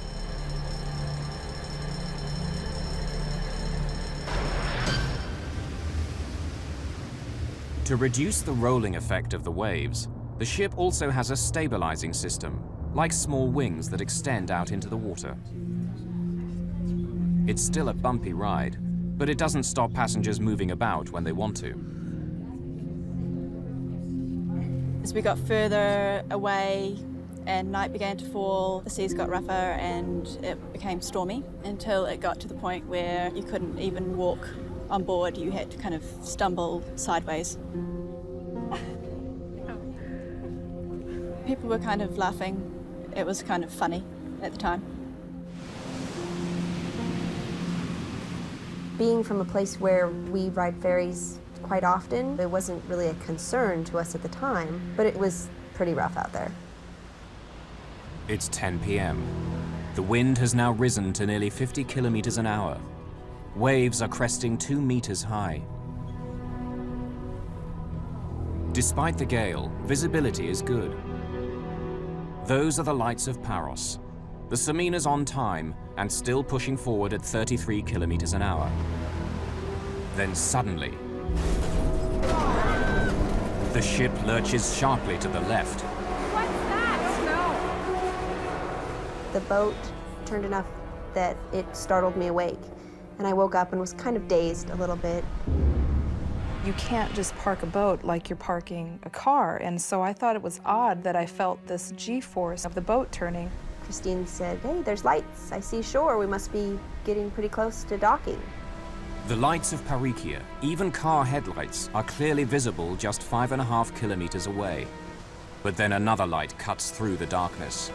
To reduce the rolling effect of the waves, the ship also has a stabilizing system, like small wings that extend out into the water. It's still a bumpy ride, but it doesn't stop passengers moving about when they want to. As we got further away and night began to fall, the seas got rougher and it became stormy until it got to the point where you couldn't even walk on board. You had to kind of stumble sideways. People were kind of laughing. It was kind of funny at the time. Being from a place where we ride ferries quite often, it wasn't really a concern to us at the time, but it was pretty rough out there. It's 10 p.m. The wind has now risen to nearly 50 kilometers an hour. Waves are cresting 2 meters high. Despite the gale, visibility is good. Those are the lights of Paros. The Samina's on time and still pushing forward at 33 kilometers an hour. Then suddenly, the ship lurches sharply to the left. What's that? No. The boat turned enough that it startled me awake, and I woke up and was kind of dazed a little bit. You can't just park a boat like you're parking a car, and so I thought it was odd that I felt this G-force of the boat turning. Christine said, "Hey, there's lights. I see shore. We must be getting pretty close to docking." The lights of Parikia, even car headlights, are clearly visible just 5.5 kilometers away. But then another light cuts through the darkness.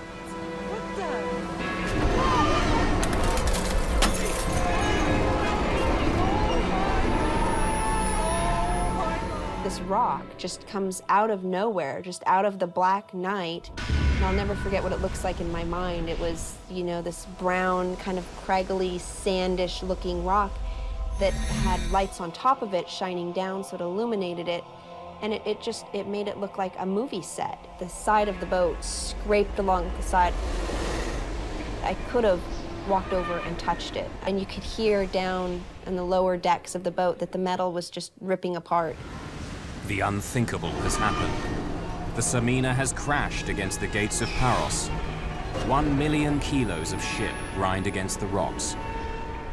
This rock just comes out of nowhere, just out of the black night. And I'll never forget what it looks like in my mind. It was, you know, this brown, kind of craggly, sandish looking rock that had lights on top of it shining down so it illuminated it. And it made it look like a movie set. The side of the boat scraped along the side. I could have walked over and touched it. And you could hear down in the lower decks of the boat that the metal was just ripping apart. The unthinkable has happened. The Samina has crashed against the gates of Paros. 1 million kilos of ship grind against the rocks.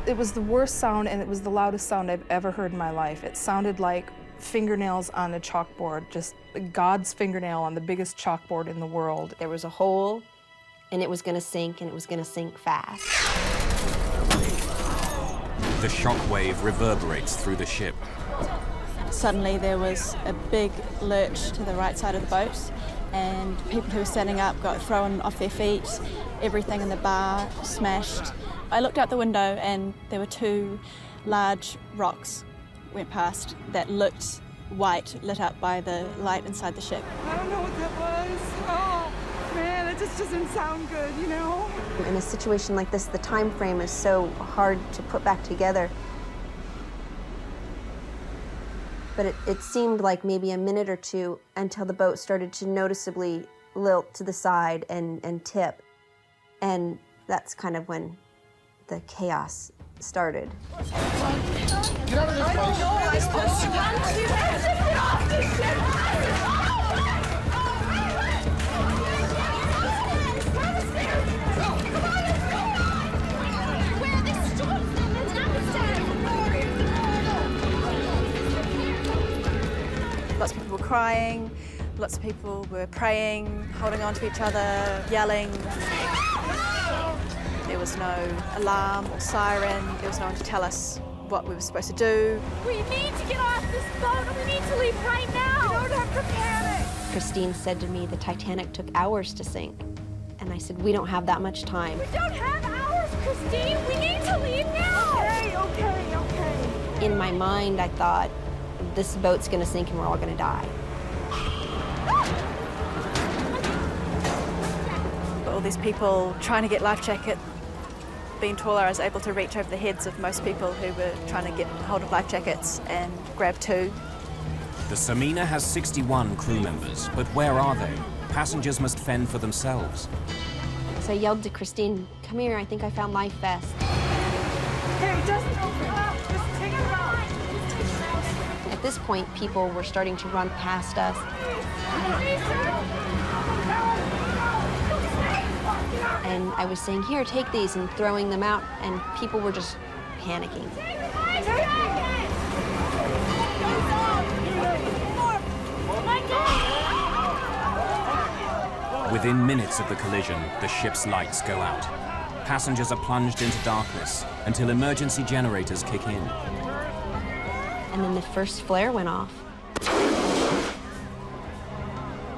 It was the worst sound, and it was the loudest sound I've ever heard in my life. It sounded like fingernails on a chalkboard, just God's fingernail on the biggest chalkboard in the world. There was a hole, and it was gonna sink, and it was gonna sink fast. The shockwave reverberates through the ship. Suddenly there was a big lurch to the right side of the boat, and people who were standing up got thrown off their feet. Everything in the bar smashed. I looked out the window and there were 2 large rocks went past that looked white, lit up by the light inside the ship. I don't know what that was. Oh, man, it just doesn't sound good, you know? In a situation like this, the time frame is so hard to put back together. But it seemed like maybe a minute or two until the boat started to noticeably lilt to the side and tip. And that's kind of when the chaos started. Get out of this place. I'm supposed to run to you. Get off this ship. Lots of people were crying, lots of people were praying, holding on to each other, yelling. There was no alarm or siren, there was no one to tell us what we were supposed to do. We need to get off this boat and we need to leave right now. We don't have to panic. Christine said to me, the Titanic took hours to sink. And I said, we don't have that much time. We don't have hours, Christine. We need to leave now. Okay. In my mind, I thought, this boat's gonna sink and we're all gonna die. All these people trying to get life jackets. Being taller, I was able to reach over the heads of most people who were trying to get hold of life jackets and grab two. The Samina has 61 crew members, but where are they? Passengers must fend for themselves. So I yelled to Christine, come here, I think I found life vest. Hey, just open up. Just take it out. At this point, people were starting to run past us. And I was saying, here, take these, and throwing them out, and people were just panicking. Within minutes of the collision, the ship's lights go out. Passengers are plunged into darkness until emergency generators kick in. And then the first flare went off.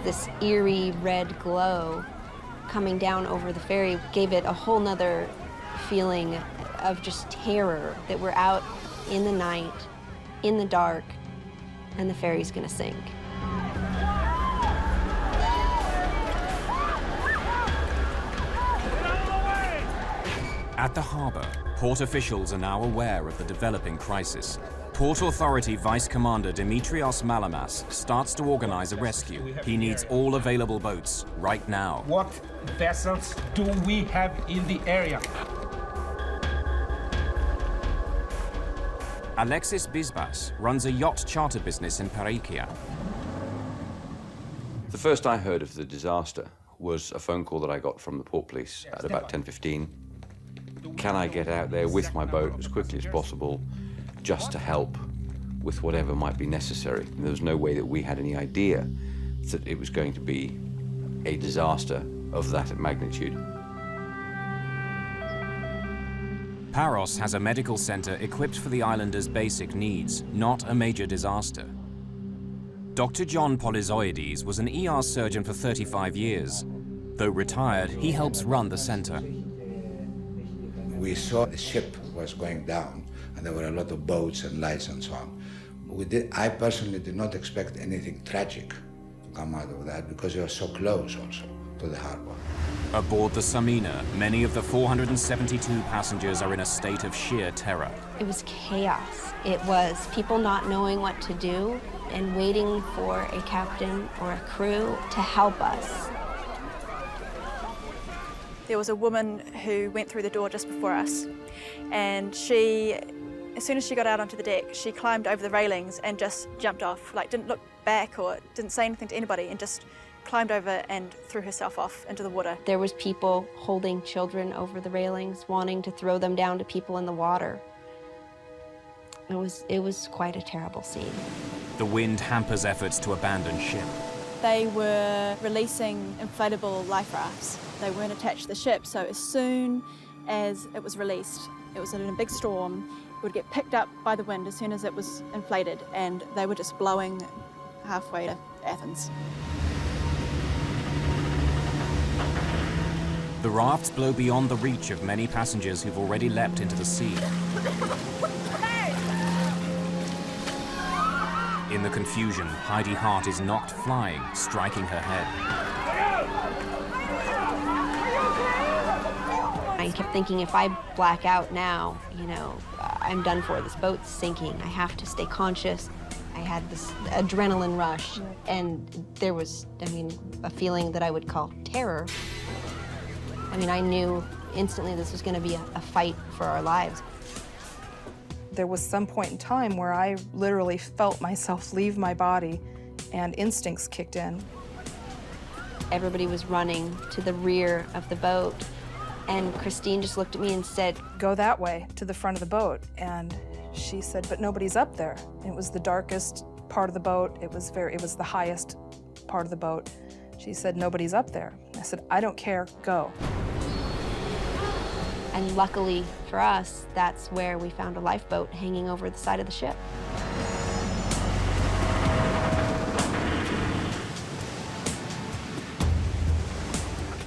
This eerie red glow coming down over the ferry gave it a whole nother feeling of just terror that we're out in the night, in the dark, and the ferry's gonna sink. At the harbour, port officials are now aware of the developing crisis. Port Authority Vice Commander Dimitrios Malamas starts to organize a rescue. He needs all available boats right now. What vessels do we have in the area? Alexis Bisbas runs a yacht charter business in Pareikia. The first I heard of the disaster was a phone call that I got from the port police at about 10:15. Can I get out there with my boat as quickly as possible just to help with whatever might be necessary? And there was no way that we had any idea that it was going to be a disaster of that magnitude. Paros has a medical center equipped for the islanders' basic needs, not a major disaster. Dr. John Polyzoides was an ER surgeon for 35 years. Though retired, he helps run the center. We saw the ship was going down, and there were a lot of boats and lights and so on. I personally did not expect anything tragic to come out of that because we were so close also to the harbor. Aboard the Samina, many of the 472 passengers are in a state of sheer terror. It was chaos. It was people not knowing what to do and waiting for a captain or a crew to help us. There was a woman who went through the door just before us, and she, as soon as she got out onto the deck, she climbed over the railings and just jumped off, like didn't look back or didn't say anything to anybody, and just climbed over and threw herself off into the water. There was people holding children over the railings, wanting to throw them down to people in the water. It was quite a terrible scene. The wind hampers efforts to abandon ship. They were releasing inflatable life rafts. They weren't attached to the ship, so as soon as it was released, it was in a big storm, it would get picked up by the wind as soon as it was inflated, and they were just blowing halfway to Athens. The rafts blow beyond the reach of many passengers who've already leapt into the sea. In the confusion, Heidi Hart is knocked flying, striking her head. I kept thinking, if I black out now, I'm done for. This boat's sinking. I have to stay conscious. I had this adrenaline rush, and there was, a feeling that I would call terror. I knew instantly this was going to be a fight for our lives. There was some point in time where I literally felt myself leave my body and instincts kicked in. Everybody was running to the rear of the boat, and Christine just looked at me and said, "Go that way, to the front of the boat." And she said, "But nobody's up there." It was the darkest part of the boat. It was the highest part of the boat. She said, "Nobody's up there." I said, "I don't care, go." And luckily for us, that's where we found a lifeboat hanging over the side of the ship.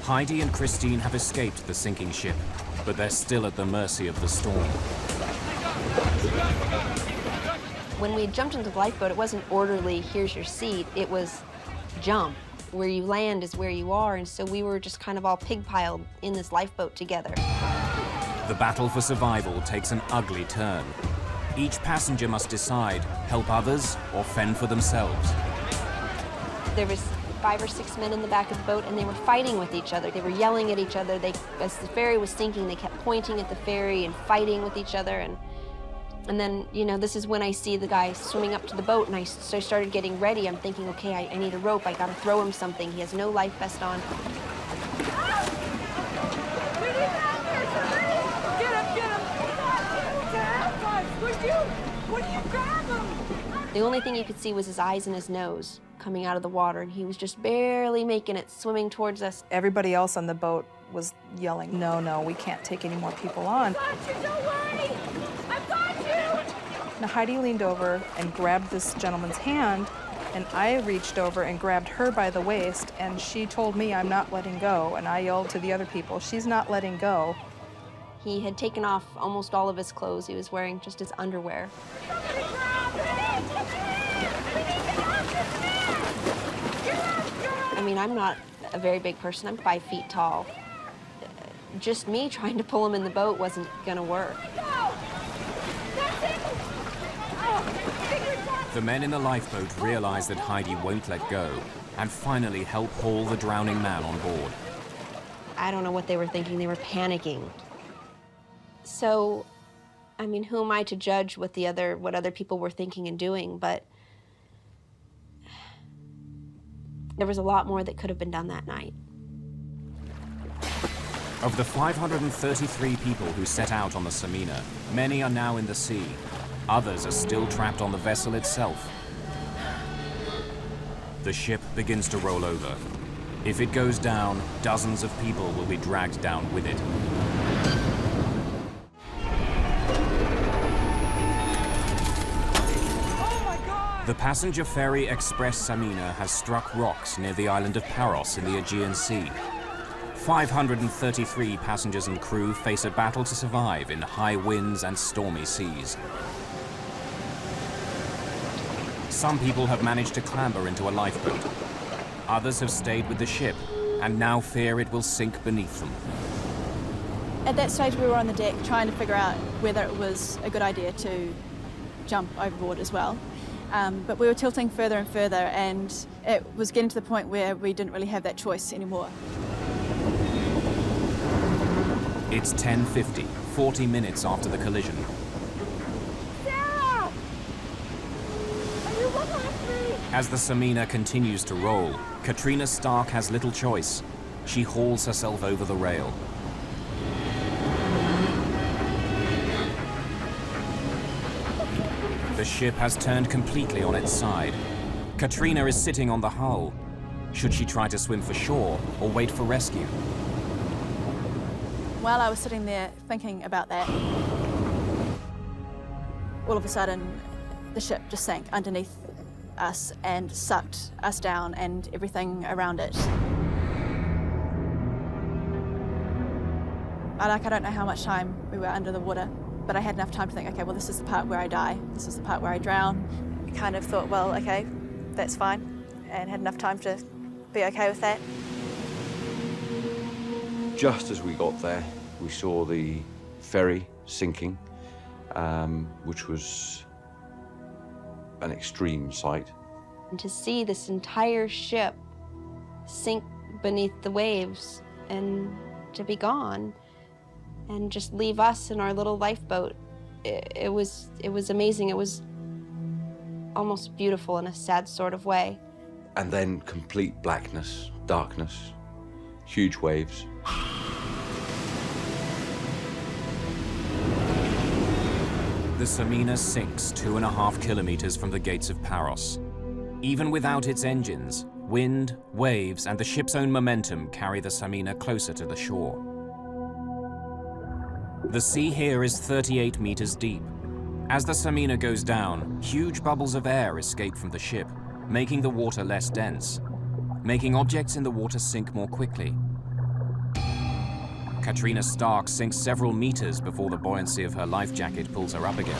Heidi and Christine have escaped the sinking ship, but they're still at the mercy of the storm. When we jumped into the lifeboat, it wasn't orderly, here's your seat. It was jump. Where you land is where you are, and so we were just kind of all pig-piled in this lifeboat together. The battle for survival takes an ugly turn. Each passenger must decide, help others or fend for themselves. There was 5 or 6 men in the back of the boat, and they were fighting with each other. They were yelling at each other. As the ferry was sinking, they kept pointing at the ferry and fighting with each other. And then, you know, this is when I see the guy swimming up to the boat, and so I started getting ready. I'm thinking, okay, I need a rope. I gotta throw him something. He has no life vest on. The only thing you could see was his eyes and his nose coming out of the water, and he was just barely making it, swimming towards us. Everybody else on the boat was yelling, "No, no, we can't take any more people on." I've got you, don't worry! I've got you! Now Heidi leaned over and grabbed this gentleman's hand, and I reached over and grabbed her by the waist, and she told me, "I'm not letting go," and I yelled to the other people, "She's not letting go." He had taken off almost all of his clothes. He was wearing just his underwear. I mean, I'm not a very big person. I'm 5 feet tall. Just me trying to pull him in the boat wasn't gonna work. The men in the lifeboat realize that Heidi won't let go and finally help haul the drowning man on board. I don't know what they were thinking. They were panicking. So, I mean, who am I to judge what other people were thinking and doing? But there was a lot more that could have been done that night. Of the 533 people who set out on the Samina, many are now in the sea. Others are still trapped on the vessel itself. The ship begins to roll over. If it goes down, dozens of people will be dragged down with it. The passenger ferry Express Samina has struck rocks near the island of Paros in the Aegean Sea. 533 passengers and crew face a battle to survive in high winds and stormy seas. Some people have managed to clamber into a lifeboat. Others have stayed with the ship and now fear it will sink beneath them. At that stage, we were on the deck trying to figure out whether it was a good idea to jump overboard as well. But we were tilting further and further, and it was getting to the point where we didn't really have that choice anymore. It's 10:50, 40 minutes after the collision. Sarah! Are you looking at me? As the Samina continues to roll, Katrina Stark has little choice. She hauls herself over the rail. The ship has turned completely on its side. Katrina is sitting on the hull. Should she try to swim for shore or wait for rescue? While I was sitting there thinking about that, all of a sudden, the ship just sank underneath us and sucked us down and everything around it. I don't know how much time we were under the water, but I had enough time to think, okay, well, this is the part where I die. This is the part where I drown. I kind of thought, well, okay, that's fine, and had enough time to be okay with that. Just as we got there, we saw the ferry sinking, which was an extreme sight. And to see this entire ship sink beneath the waves and to be gone and just leave us in our little lifeboat it was amazing. It was almost beautiful in a sad sort of way. And then complete blackness, darkness, huge waves. The Samina sinks 2.5 kilometers from the gates of Paros. Even without its engines, wind, waves, and the ship's own momentum carry the Samina closer to the shore. The sea here is 38 meters deep. As the Samina goes down, huge bubbles of air escape from the ship, making the water less dense, making objects in the water sink more quickly. Katrina Stark sinks several meters before the buoyancy of her life jacket pulls her up again.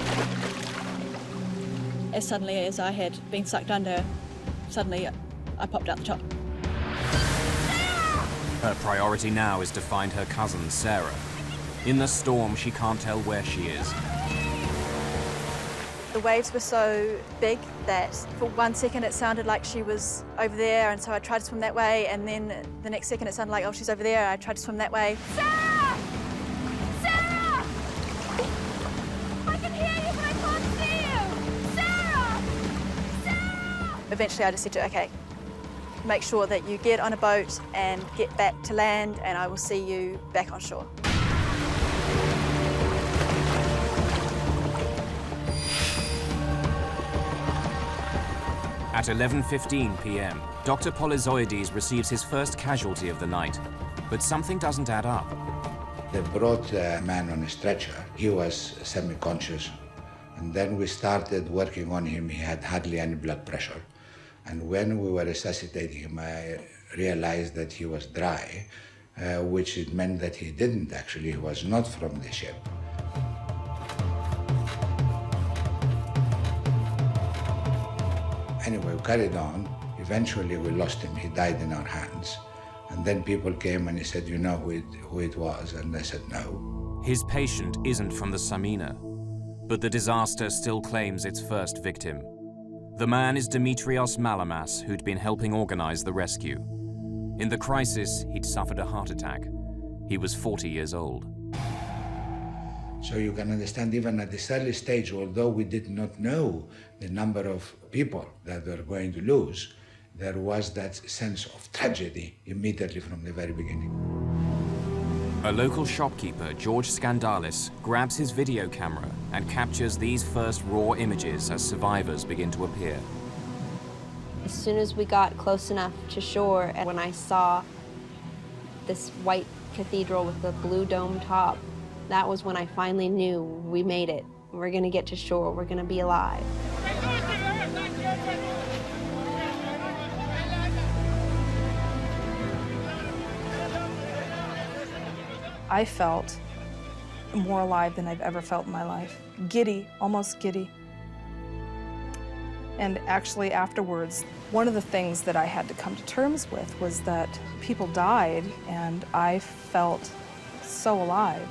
As suddenly as I had been sucked under, suddenly I popped out the top. Her priority now is to find her cousin, Sarah. In the storm, she can't tell where she is. The waves were so big that for 1 second it sounded like she was over there, and so I tried to swim that way, and then the next second it sounded like, oh, she's over there. I tried to swim that way. Sarah! Sarah! I can hear you, but I can't see you! Sarah! Sarah! Eventually I just said to her, okay, make sure that you get on a boat and get back to land, and I will see you back on shore. At 11:15 p.m., Dr. Polyzoides receives his first casualty of the night, but something doesn't add up. They brought a man on a stretcher. He was semi-conscious. And then we started working on him. He had hardly any blood pressure. And when we were resuscitating him, I realized that he was dry, which it meant that he didn't actually, he was not from the ship. Anyway, we carried on. Eventually, we lost him. He died in our hands. And then people came and he said, you know who it was? And I said, no. His patient isn't from the Samina, but the disaster still claims its first victim. The man is Dimitrios Malamas, who'd been helping organize the rescue. In the crisis, he'd suffered a heart attack. He was 40 years old. So you can understand, even at this early stage, although we did not know the number of people that we're going to lose, there was that sense of tragedy immediately from the very beginning. A local shopkeeper, George Skandalis, grabs his video camera and captures these first raw images as survivors begin to appear. As soon as we got close enough to shore, and when I saw this white cathedral with the blue dome top, that was when I finally knew we made it. We're gonna get to shore, we're gonna be alive. I felt more alive than I've ever felt in my life. Giddy, almost giddy. And actually afterwards, one of the things that I had to come to terms with was that people died and I felt so alive.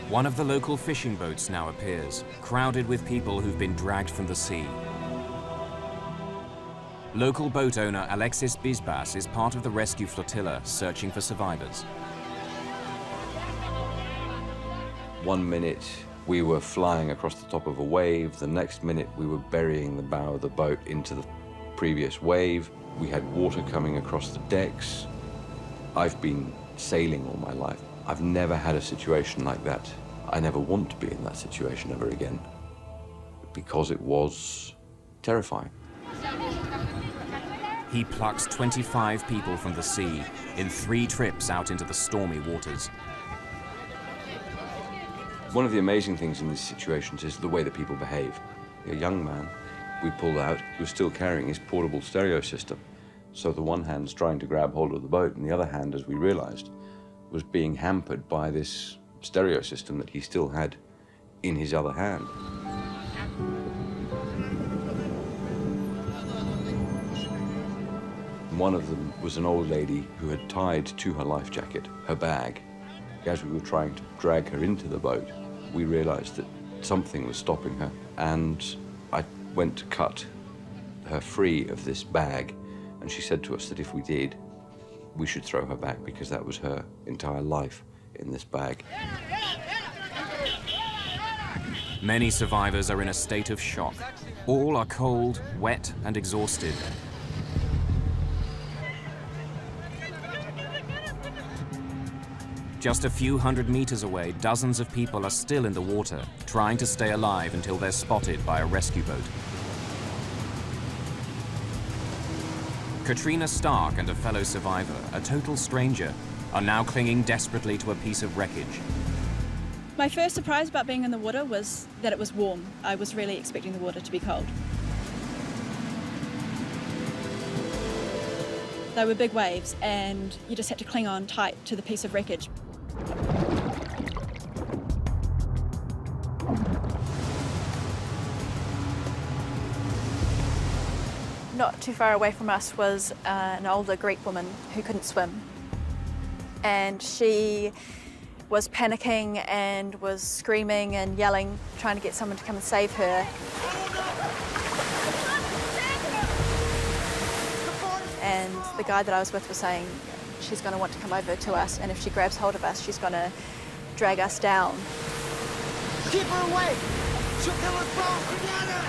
One of the local fishing boats now appears, crowded with people who've been dragged from the sea. Local boat owner Alexis Bisbas is part of the rescue flotilla searching for survivors. 1 minute we were flying across the top of a wave, the next minute we were burying the bow of the boat into the previous wave. We had water coming across the decks. I've been sailing all my life. I've never had a situation like that. I never want to be in that situation ever again, because it was terrifying. He plucks 25 people from the sea in 3 trips out into the stormy waters. One of the amazing things in these situations is the way that people behave. A young man, we pulled out, he was still carrying his portable stereo system. So the one hand's trying to grab hold of the boat, and the other hand, as we realized, was being hampered by this stereo system that he still had in his other hand. One of them was an old lady who had tied to her life jacket her bag. As we were trying to drag her into the boat, we realized that something was stopping her, and I went to cut her free of this bag, and she said to us that if we did, we should throw her back because that was her entire life in this bag. Many survivors are in a state of shock. All are cold, wet, and exhausted. Just a few hundred meters away, dozens of people are still in the water, trying to stay alive until they're spotted by a rescue boat. Katrina Stark and a fellow survivor, a total stranger, are now clinging desperately to a piece of wreckage. My first surprise about being in the water was that it was warm. I was really expecting the water to be cold. They were big waves, and you just had to cling on tight to the piece of wreckage. Not too far away from us was an older Greek woman who couldn't swim. And she was panicking and was screaming and yelling, trying to get someone to come and save her. And the guy that I was with was saying, she's going to want to come over to us, and if she grabs hold of us, she's going to drag us down. Keep her away! She'll kill us both together!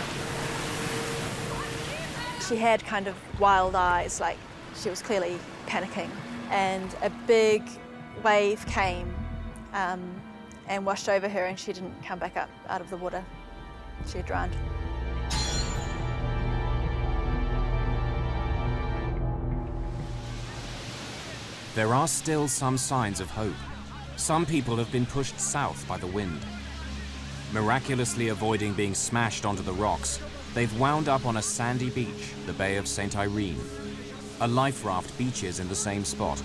She had kind of wild eyes, like she was clearly panicking. And a big wave came and washed over her, and she didn't come back up out of the water. She had drowned. There are still some signs of hope. Some people have been pushed south by the wind. Miraculously avoiding being smashed onto the rocks, they've wound up on a sandy beach, the Bay of St. Irene. A life raft beaches in the same spot.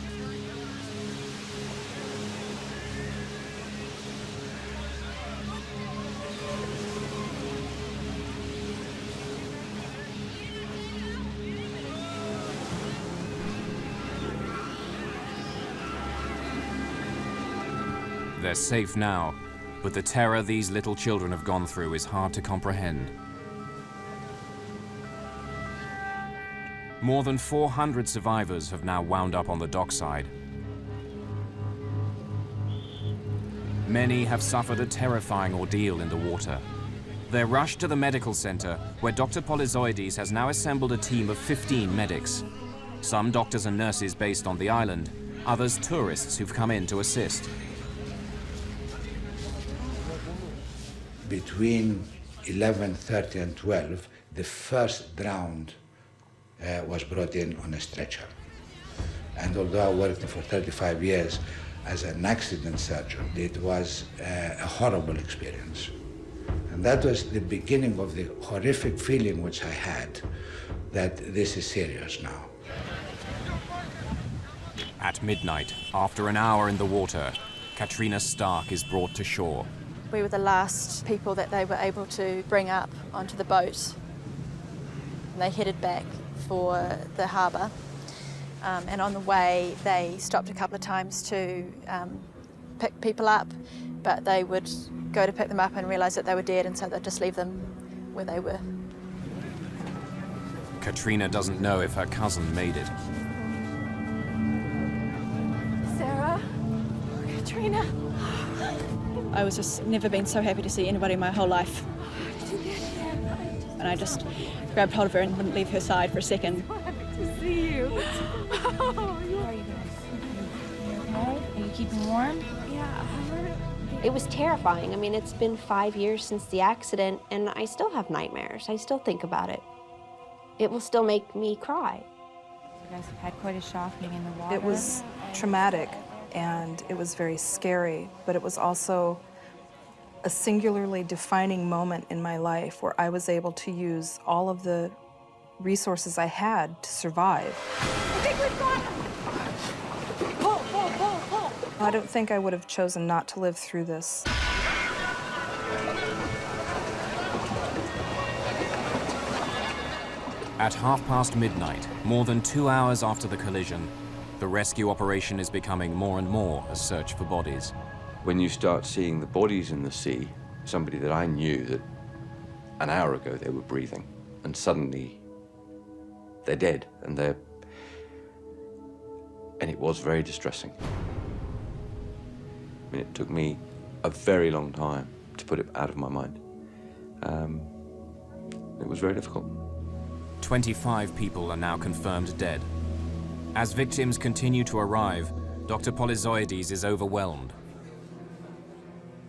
They're safe now, but the terror these little children have gone through is hard to comprehend. More than 400 survivors have now wound up on the dockside. Many have suffered a terrifying ordeal in the water. They're rushed to the medical center, where Dr. Polyzoides has now assembled a team of 15 medics. Some doctors and nurses based on the island, others tourists who've come in to assist. Between 11:30 and 12, the first drowned was brought in on a stretcher. And although I worked for 35 years as an accident surgeon, it was a horrible experience. And that was the beginning of the horrific feeling which I had that this is serious now. At midnight, after an hour in the water, Katrina Stark is brought to shore. We were the last people that they were able to bring up onto the boat. And they headed back for the harbour, and on the way they stopped a couple of times to pick people up, but they would go to pick them up and realise that they were dead, and so they'd just leave them where they were. Katrina doesn't know if her cousin made it. Sarah, Katrina. I was just never been so happy to see anybody in my whole life. And I just grabbed hold of her and wouldn't leave her side for a second. To see you. How are you doing? You okay? Are you keeping warm? Yeah. It was terrifying. I mean, it's been 5 years since the accident, and I still have nightmares. I still think about it. It will still make me cry. You guys have had quite a shock being in the water. It was traumatic, and it was very scary, but it was also a singularly defining moment in my life where I was able to use all of the resources I had to survive. I think we've got him! Pull, pull, pull, pull! I don't think I would have chosen not to live through this. At midnight, more than 2 hours after the collision, the rescue operation is becoming more and more a search for bodies. When you start seeing the bodies in the sea, somebody that I knew that an hour ago they were breathing, and suddenly they're dead, and it was very distressing. I mean, it took me a very long time to put it out of my mind. It was very difficult. 25 people are now confirmed dead. As victims continue to arrive, Dr. Polyzoides is overwhelmed.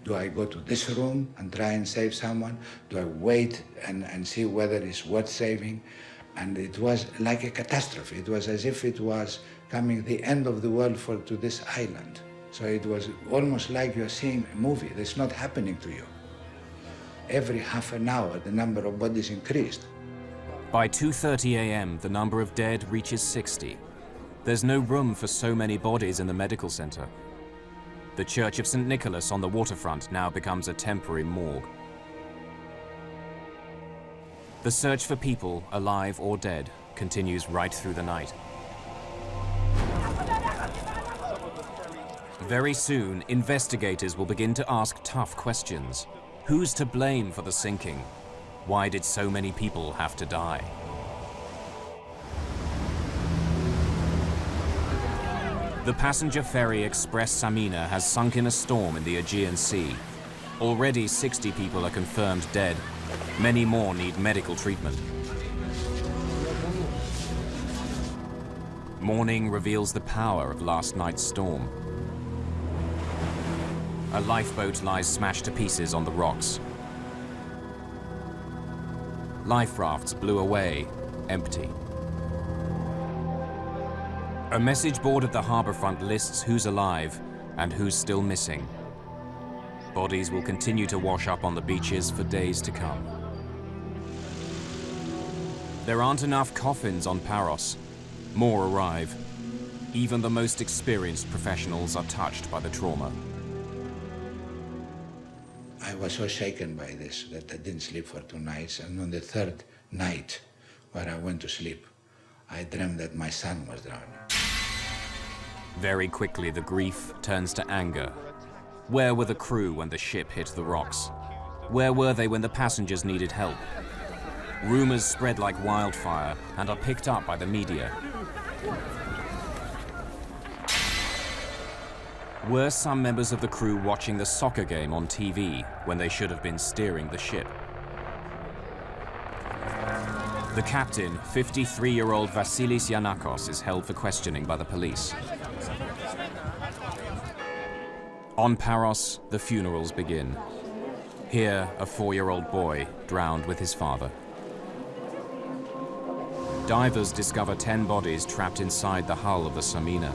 Do I go to this room and try and save someone? Do I wait and see whether it's worth saving? And it was like a catastrophe. It was as if it was coming the end of the world to this island. So it was almost like you're seeing a movie that's not happening to you. Every half an hour, the number of bodies increased. By 2:30 a.m., the number of dead reaches 60. There's no room for so many bodies in the medical center. The Church of St. Nicholas on the waterfront now becomes a temporary morgue. The search for people, alive or dead, continues right through the night. Very soon, investigators will begin to ask tough questions. Who's to blame for the sinking? Why did so many people have to die? The passenger ferry Express Samina has sunk in a storm in the Aegean Sea. Already 60 people are confirmed dead. Many more need medical treatment. Morning reveals the power of last night's storm. A lifeboat lies smashed to pieces on the rocks. Life rafts blew away, empty. A message board at the harborfront lists who's alive and who's still missing. Bodies will continue to wash up on the beaches for days to come. There aren't enough coffins on Paros. More arrive. Even the most experienced professionals are touched by the trauma. I was so shaken by this that I didn't sleep for 2 nights, and on the 3rd night, where I went to sleep, I dreamed that my son was drowning. Very quickly, the grief turns to anger. Where were the crew when the ship hit the rocks? Where were they when the passengers needed help? Rumors spread like wildfire and are picked up by the media. Were some members of the crew watching the soccer game on TV when they should have been steering the ship? The captain, 53-year-old Vasilis Yanakos, is held for questioning by the police. On Paros, the funerals begin. Here, a 4-year-old boy drowned with his father. Divers discover 10 bodies trapped inside the hull of the Samina.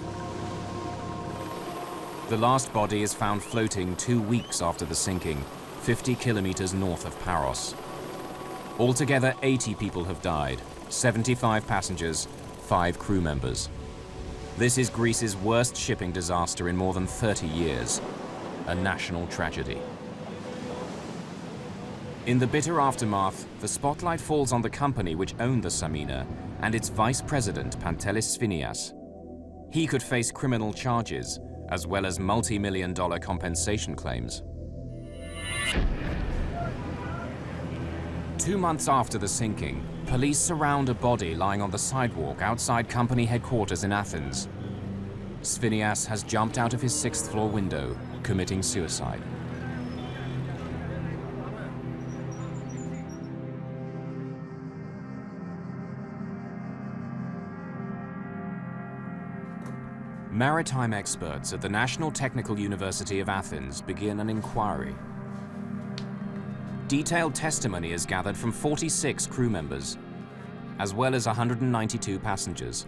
The last body is found floating 2 weeks after the sinking, 50 kilometers north of Paros. Altogether, 80 people have died, 75 passengers, 5 crew members. This is Greece's worst shipping disaster in more than 30 years, a national tragedy. In the bitter aftermath, the spotlight falls on the company which owned the Samina and its vice president, Pantelis Sphinias. He could face criminal charges, as well as multi-million-dollar compensation claims. 2 months after the sinking, police surround a body lying on the sidewalk outside company headquarters in Athens. Sphinias has jumped out of his 6th-floor window, committing suicide. Maritime experts at the National Technical University of Athens begin an inquiry. Detailed testimony is gathered from 46 crew members, as well as 192 passengers.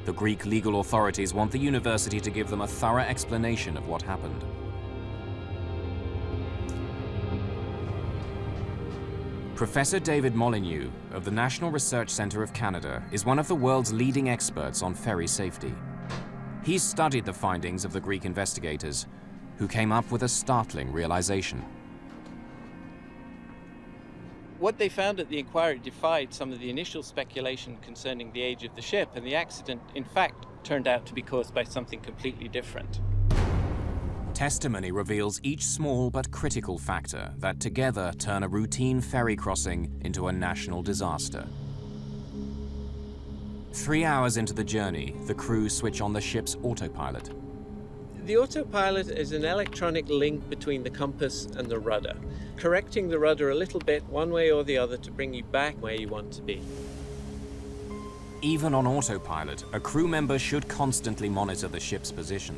The Greek legal authorities want the university to give them a thorough explanation of what happened. Professor David Molyneux of the National Research Centre of Canada is one of the world's leading experts on ferry safety. He's studied the findings of the Greek investigators, who came up with a startling realization. What they found at the inquiry defied some of the initial speculation concerning the age of the ship, and the accident, in fact, turned out to be caused by something completely different. Testimony reveals each small but critical factor that together turn a routine ferry crossing into a national disaster. 3 hours into the journey, the crew switch on the ship's autopilot. The autopilot is an electronic link between the compass and the rudder, correcting the rudder a little bit one way or the other to bring you back where you want to be. Even on autopilot, a crew member should constantly monitor the ship's position.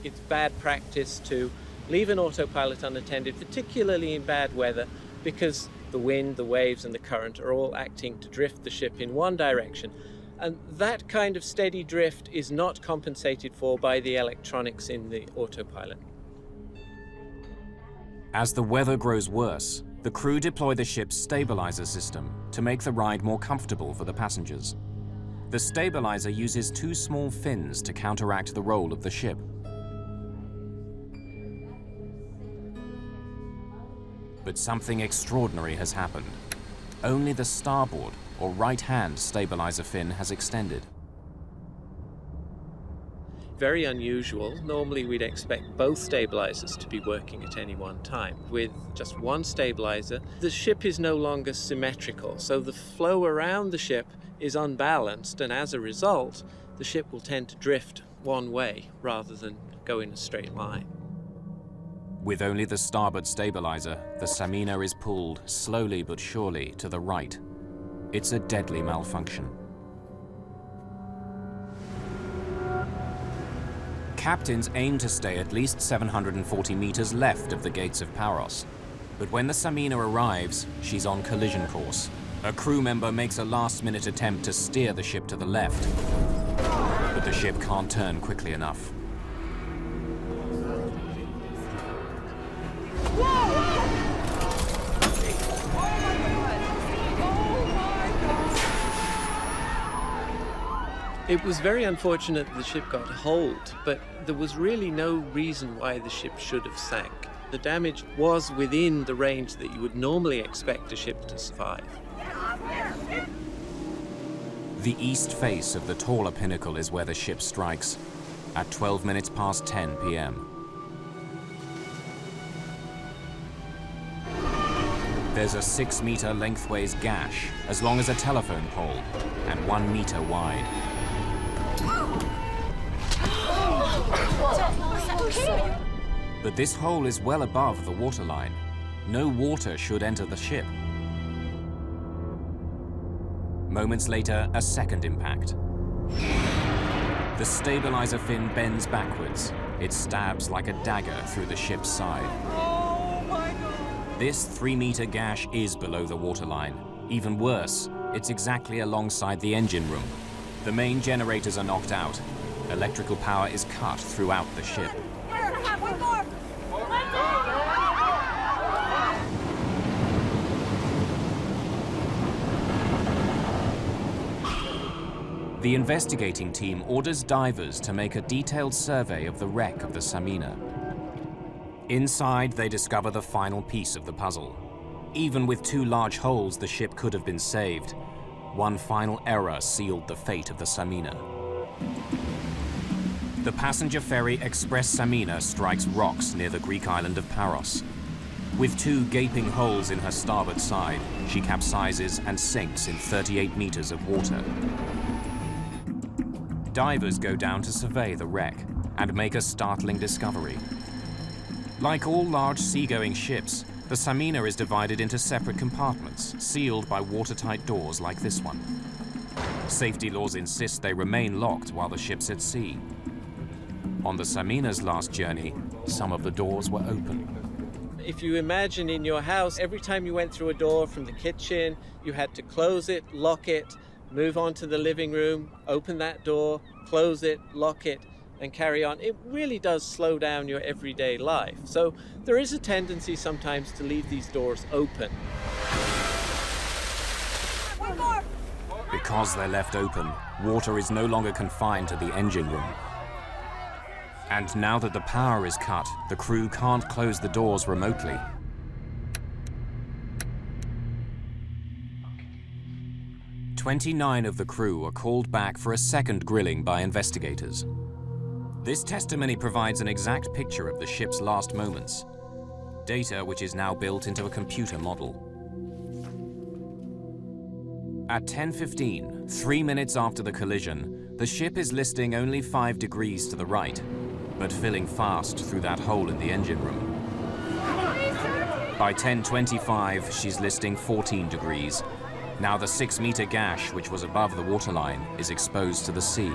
It's bad practice to leave an autopilot unattended, particularly in bad weather, because the wind, the waves, and the current are all acting to drift the ship in one direction. And that kind of steady drift is not compensated for by the electronics in the autopilot. As the weather grows worse, the crew deploy the ship's stabilizer system to make the ride more comfortable for the passengers. The stabilizer uses two small fins to counteract the roll of the ship. But something extraordinary has happened. Only the starboard or right-hand stabilizer fin has extended. Very unusual. Normally we'd expect both stabilizers to be working at any one time. With just one stabilizer, the ship is no longer symmetrical, so the flow around the ship is unbalanced, and as a result, the ship will tend to drift one way rather than go in a straight line. With only the starboard stabilizer, the Samina is pulled slowly but surely to the right. It's a deadly malfunction. Captains aim to stay at least 740 meters left of the gates of Paros. But when the Samina arrives, she's on collision course. A crew member makes a last-minute attempt to steer the ship to the left, but the ship can't turn quickly enough. It was very unfortunate that the ship got holed, but there was really no reason why the ship should have sank. The damage was within the range that you would normally expect a ship to survive. The east face of the taller pinnacle is where the ship strikes, at 12 minutes past 10 p.m. There's a 6-meter lengthways gash, as long as a telephone pole, and 1 meter wide. But this hole is well above the waterline. No water should enter the ship. Moments later, a second impact. The stabilizer fin bends backwards. It stabs like a dagger through the ship's side. This 3-meter gash is below the waterline. Even worse, it's exactly alongside the engine room. The main generators are knocked out. Electrical power is cut throughout the ship. The investigating team orders divers to make a detailed survey of the wreck of the Samina. Inside, they discover the final piece of the puzzle. Even with 2 large holes, the ship could have been saved. One final error sealed the fate of the Samina. The passenger ferry Express Samina strikes rocks near the Greek island of Paros. With 2 gaping holes in her starboard side, she capsizes and sinks in 38 meters of water. Divers go down to survey the wreck and make a startling discovery. Like all large seagoing ships, the Samina is divided into separate compartments, sealed by watertight doors like this one. Safety laws insist they remain locked while the ship's at sea. On the Samina's last journey, some of the doors were open. If you imagine in your house, every time you went through a door from the kitchen, you had to close it, lock it, move on to the living room, open that door, close it, lock it, and carry on. It really does slow down your everyday life. So there is a tendency sometimes to leave these doors open. Because they're left open, water is no longer confined to the engine room. And now that the power is cut, the crew can't close the doors remotely. "29 of the crew are called back for a second grilling by investigators. This testimony provides an exact picture of the ship's last moments, data which is now built into a computer model. At 10:15, 3 minutes after the collision, the ship is listing only 5 degrees to the right. but filling fast through that hole in the engine room. By 10:25, she's listing 14 degrees. Now the 6-meter gash, which was above the waterline, is exposed to the sea.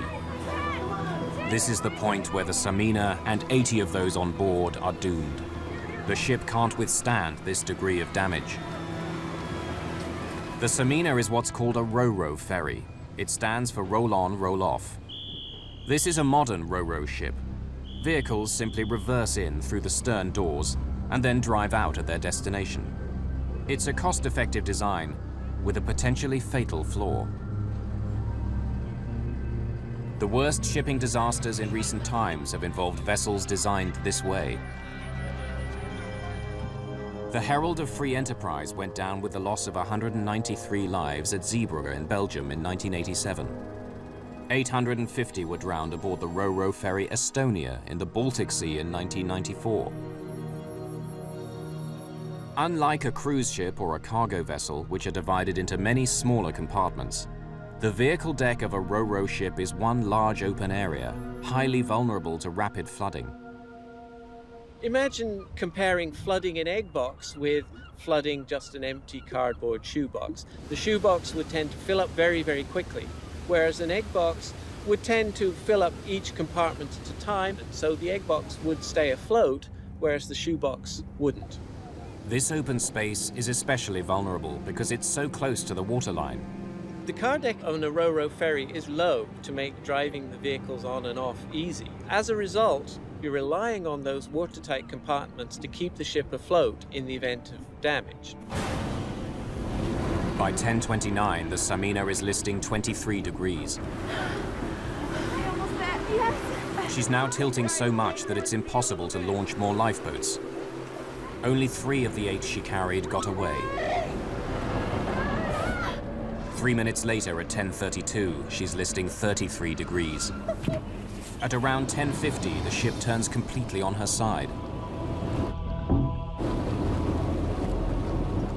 This is the point where the Samina and 80 of those on board are doomed. The ship can't withstand this degree of damage. The Samina is what's called a ro-ro ferry. It stands for roll on, roll off. This is a modern ro-ro ship. Vehicles simply reverse in through the stern doors and then drive out at their destination. It's a cost-effective design with a potentially fatal flaw. The worst shipping disasters in recent times have involved vessels designed this way. The Herald of Free Enterprise went down with the loss of 193 lives at Zeebrugge in Belgium in 1987. 850 were drowned aboard the ro-ro ferry Estonia in the Baltic Sea in 1994. Unlike a cruise ship or a cargo vessel, which are divided into many smaller compartments, the vehicle deck of a ro-ro ship is one large open area, highly vulnerable to rapid flooding. Imagine comparing flooding an egg box with flooding just an empty cardboard shoebox. The shoebox would tend to fill up very, very quickly, whereas an egg box would tend to fill up each compartment at a time, so the egg box would stay afloat, whereas the shoebox wouldn't. This open space is especially vulnerable because it's so close to the waterline. The car deck on a ro-ro ferry is low to make driving the vehicles on and off easy. As a result, you're relying on those watertight compartments to keep the ship afloat in the event of damage. By 10:29, the Samina is listing 23 degrees. She's now tilting so much that it's impossible to launch more lifeboats. Only 3 of the 8 she carried got away. 3 minutes later, at 10:32, she's listing 33 degrees. At around 10:50, the ship turns completely on her side.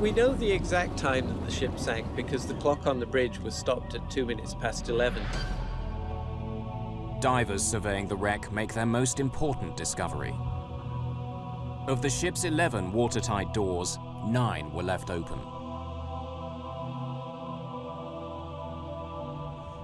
We know the exact time that the ship sank because the clock on the bridge was stopped at 2 minutes past 11. Divers surveying the wreck make their most important discovery. Of the ship's 11 watertight doors, 9 were left open.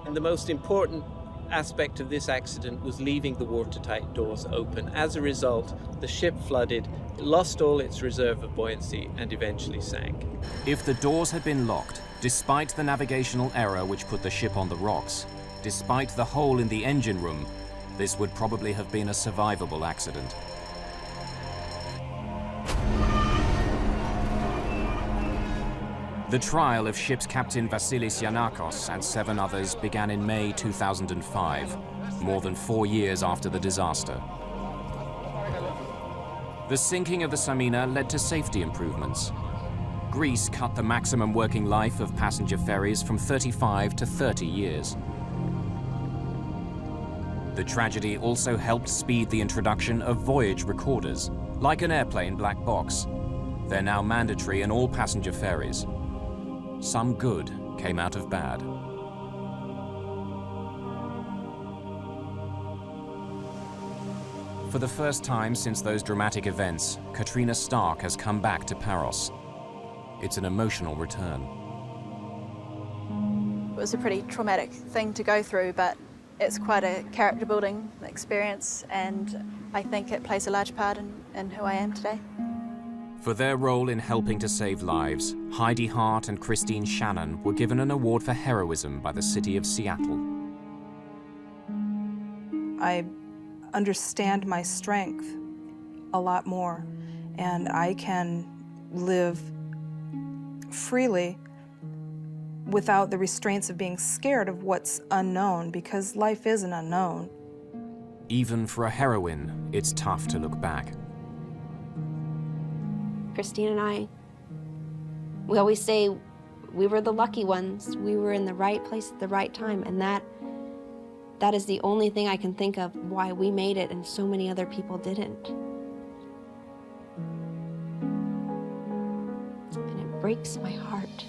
And the most important aspect of this accident was leaving the watertight doors open. As a result, the ship flooded, lost all its reserve of buoyancy, and eventually sank. If the doors had been locked, despite the navigational error which put the ship on the rocks, despite the hole in the engine room, this would probably have been a survivable accident. The trial of ship's captain Vasilis Giannakos and 7 others began in May 2005, more than 4 years after the disaster. The sinking of the Samina led to safety improvements. Greece cut the maximum working life of passenger ferries from 35 to 30 years. The tragedy also helped speed the introduction of voyage recorders, like an airplane black box. They're now mandatory in all passenger ferries. Some good came out of bad. For the first time since those dramatic events, Katrina Stark has come back to Paros. It's an emotional return. It was a pretty traumatic thing to go through, but it's quite a character-building experience, and I think it plays a large part in who I am today. For their role in helping to save lives, Heidi Hart and Christine Shannon were given an award for heroism by the city of Seattle. I understand my strength a lot more, and I can live freely without the restraints of being scared of what's unknown, because life is an unknown. Even for a heroine, it's tough to look back. Christine and I, we always say we were the lucky ones. We were in the right place at the right time, and that is the only thing I can think of why we made it and so many other people didn't. And it breaks my heart.